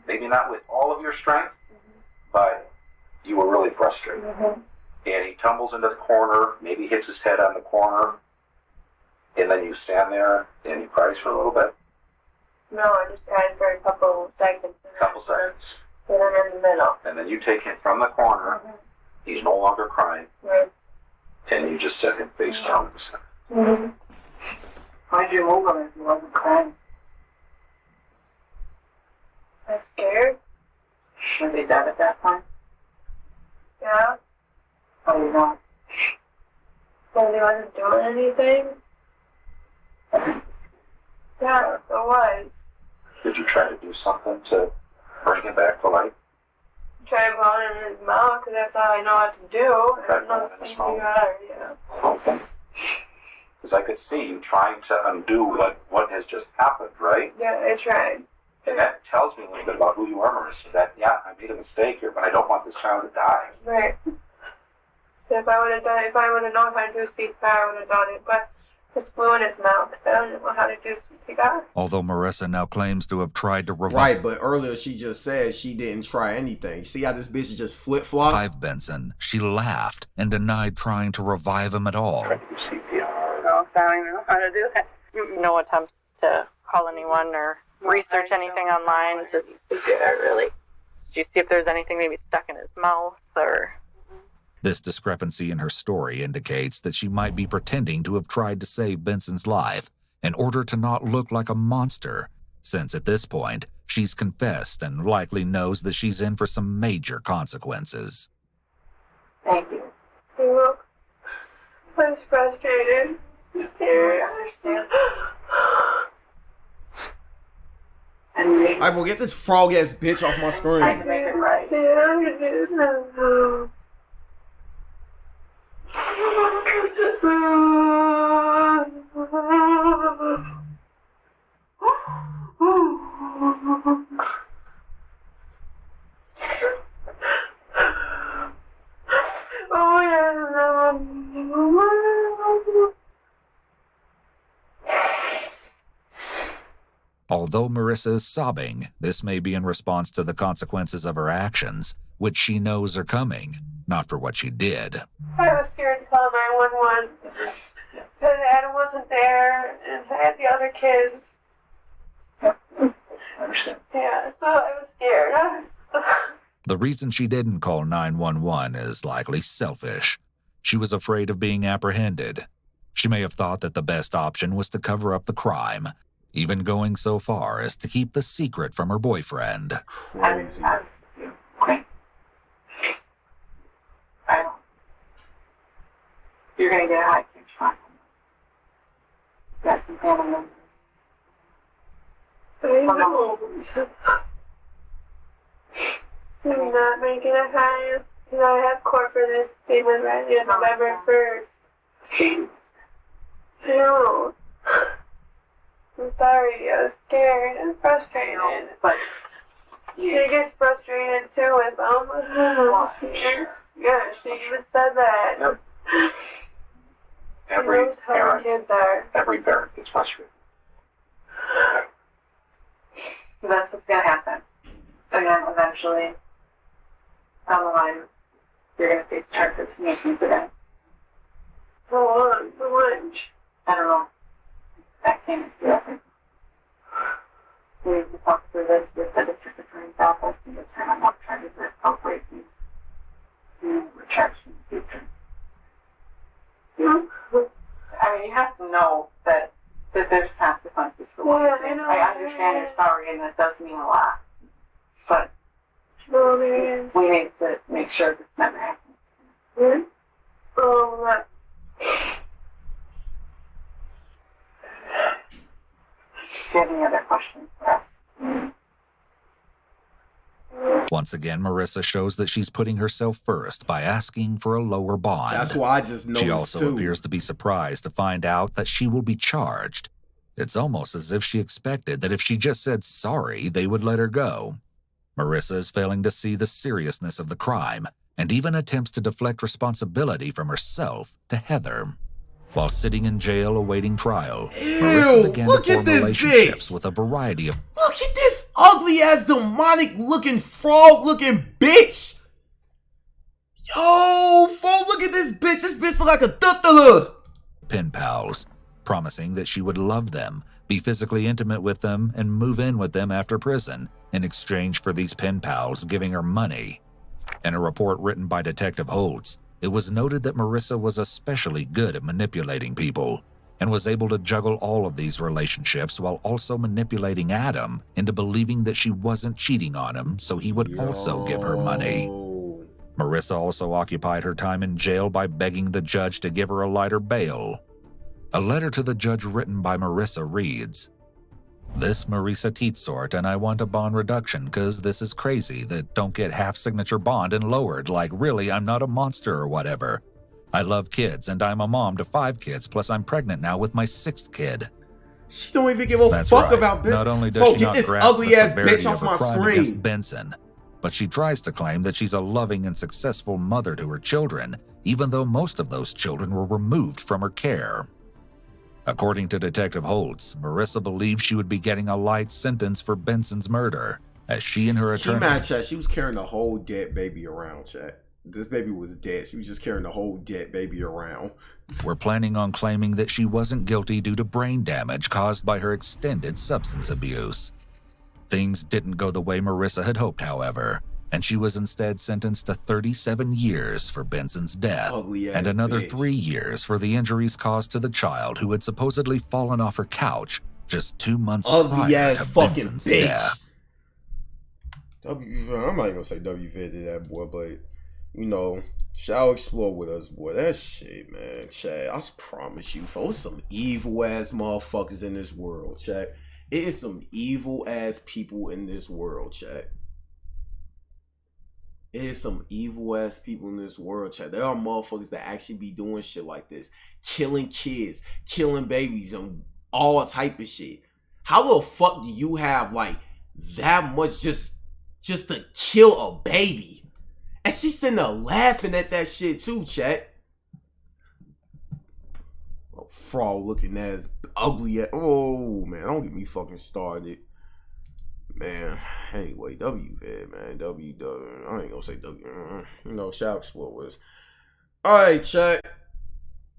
Maybe not with all of your strength, but you were really frustrated. And he tumbles into the corner, maybe hits his head on the corner, and then you stand there and he cries for a little bit. No, I just cried for a couple seconds. Couple seconds. And then in the middle. And then you take him from the corner He's no longer crying. Right. And you just set him face down in the center. Mm-hmm. Why'd you move him if he wasn't crying? I was scared. Was he dead at that point? Yeah. How do you know? Well, he wasn't doing anything. Yeah, it was. Did you try to do something to bring him back to life? Try blowing in his mouth, because that's all I know how to do. I don't know CPR, yeah. Okay. Because I could see you trying to undo what has just happened, right? Yeah, I tried. And that tells me a little bit about who you are, Marissa. That, yeah, I made a mistake here, but I don't want this child to die. Right. If I would have known how to do CPR, I would have done it. But just blew in his mouth. I don't know how to do CPR. Although Marissa now claims to have tried to revive... Right, but earlier she just said she didn't try anything. See how this bitch just flip-flop? Benson, she laughed and denied trying to revive him at all. Try to do CPR. No, I don't even know how to do that. No attempts to call anyone or research anything online to CPR, really. Did you see if there's anything maybe stuck in his mouth or... This discrepancy in her story indicates that she might be pretending to have tried to save Benson's life in order to not look like a monster, since at this point, she's confessed and likely knows that she's in for some major consequences. Thank you. I was frustrated. Scared. I understand. I will get this frog-ass bitch off my screen. I can make it right. Although Marissa is sobbing, this may be in response to the consequences of her actions, which she knows are coming, not for what she did. I was scared to call 911 because Adam wasn't there and I had the other kids. I understand. Yeah, so I was scared. The reason she didn't call 911 is likely selfish. She was afraid of being apprehended. She may have thought that the best option was to cover up the crime, even going so far as to keep the secret from her boyfriend. Crazy. Okay. I know. You're gonna get a high pitch fine. Got some family members. I'm not making a high. Because I have court for this statement right here November 1st. I know. I'm sorry, I was scared and frustrated. But she gets frustrated too with Yeah, she even said that. Yep. She knows how her kids are. Every parent gets frustrated. So that's what's gonna happen. And then eventually, down the line, you're gonna face charges for making incident. For what? For which? I don't know. That came into it. We need to talk through this with the district attorney's office and determine what charges are appropriate and recharged in the future. I mean, you have to know that there's consequences for what you do. I understand you're sorry, and that does mean a lot. But we need to make sure this never happens. Do you have any other questions for us? Once again, Marissa shows that she's putting herself first by asking for a lower bond. That's what I just noticed. She also appears to be surprised to find out that she will be charged. It's almost as if she expected that if she just said sorry, they would let her go. Marissa is failing to see the seriousness of the crime and even attempts to deflect responsibility from herself to Heather. While sitting in jail awaiting trial, Marissa began to form relationships with a variety of... Look at this ugly ass demonic looking frog looking bitch! Yo, fool, look at this bitch! This bitch look like a tuttala! pen pals, promising that she would love them, be physically intimate with them, and move in with them after prison, in exchange for these pen pals giving her money. In a report written by Detective Holtz, it was noted that Marissa was especially good at manipulating people and was able to juggle all of these relationships while also manipulating Adam into believing that she wasn't cheating on him, so he would also give her money. Marissa also occupied her time in jail by begging the judge to give her a lighter bail. A letter to the judge written by Marissa reads, "This Marissa Teetsort and I want a bond reduction because this is crazy that don't get half signature bond and lowered, like really I'm not a monster or whatever. I love kids and I'm a mom to 5 kids, plus I'm pregnant now with my 6th kid." She don't even give a That's fuck right. about Benson. Not only does she not this grasp ugly the ass severity bitch of off my her crime screen. against Benson, but she tries to claim that she's a loving and successful mother to her children, even though most of those children were removed from her care. According to Detective Holtz, Marissa believed she would be getting a light sentence for Benson's murder, as she and her attorney... She was carrying the whole dead baby around, chat. This baby was dead. She was just carrying the whole dead baby around. We're planning on claiming that she wasn't guilty due to brain damage caused by her extended substance abuse. Things didn't go the way Marissa had hoped, however, and she was instead sentenced to 37 years for Benson's death and another 3 years for the injuries caused to the child who had supposedly fallen off her couch just 2 months prior to Benson's death. I'm not gonna say WV to that boy, but you know, shall explore with us, boy. That shit, man. Chad, I promise you, folks, some evil ass motherfuckers in this world, Chad. It is some evil ass people in this world, Chad. It is some evil ass people in this world, Chad. There are motherfuckers that actually be doing shit like this. Killing kids, killing babies, and all type of shit. How the fuck do you have like that much just to kill a baby? And she's sitting there laughing at that shit too, chat. Oh, fraud looking ass, ugly ass. Oh man, don't get me fucking started. Man, anyway, WV, man, I ain't gonna say W. You know, shall explore with us. All right, chat.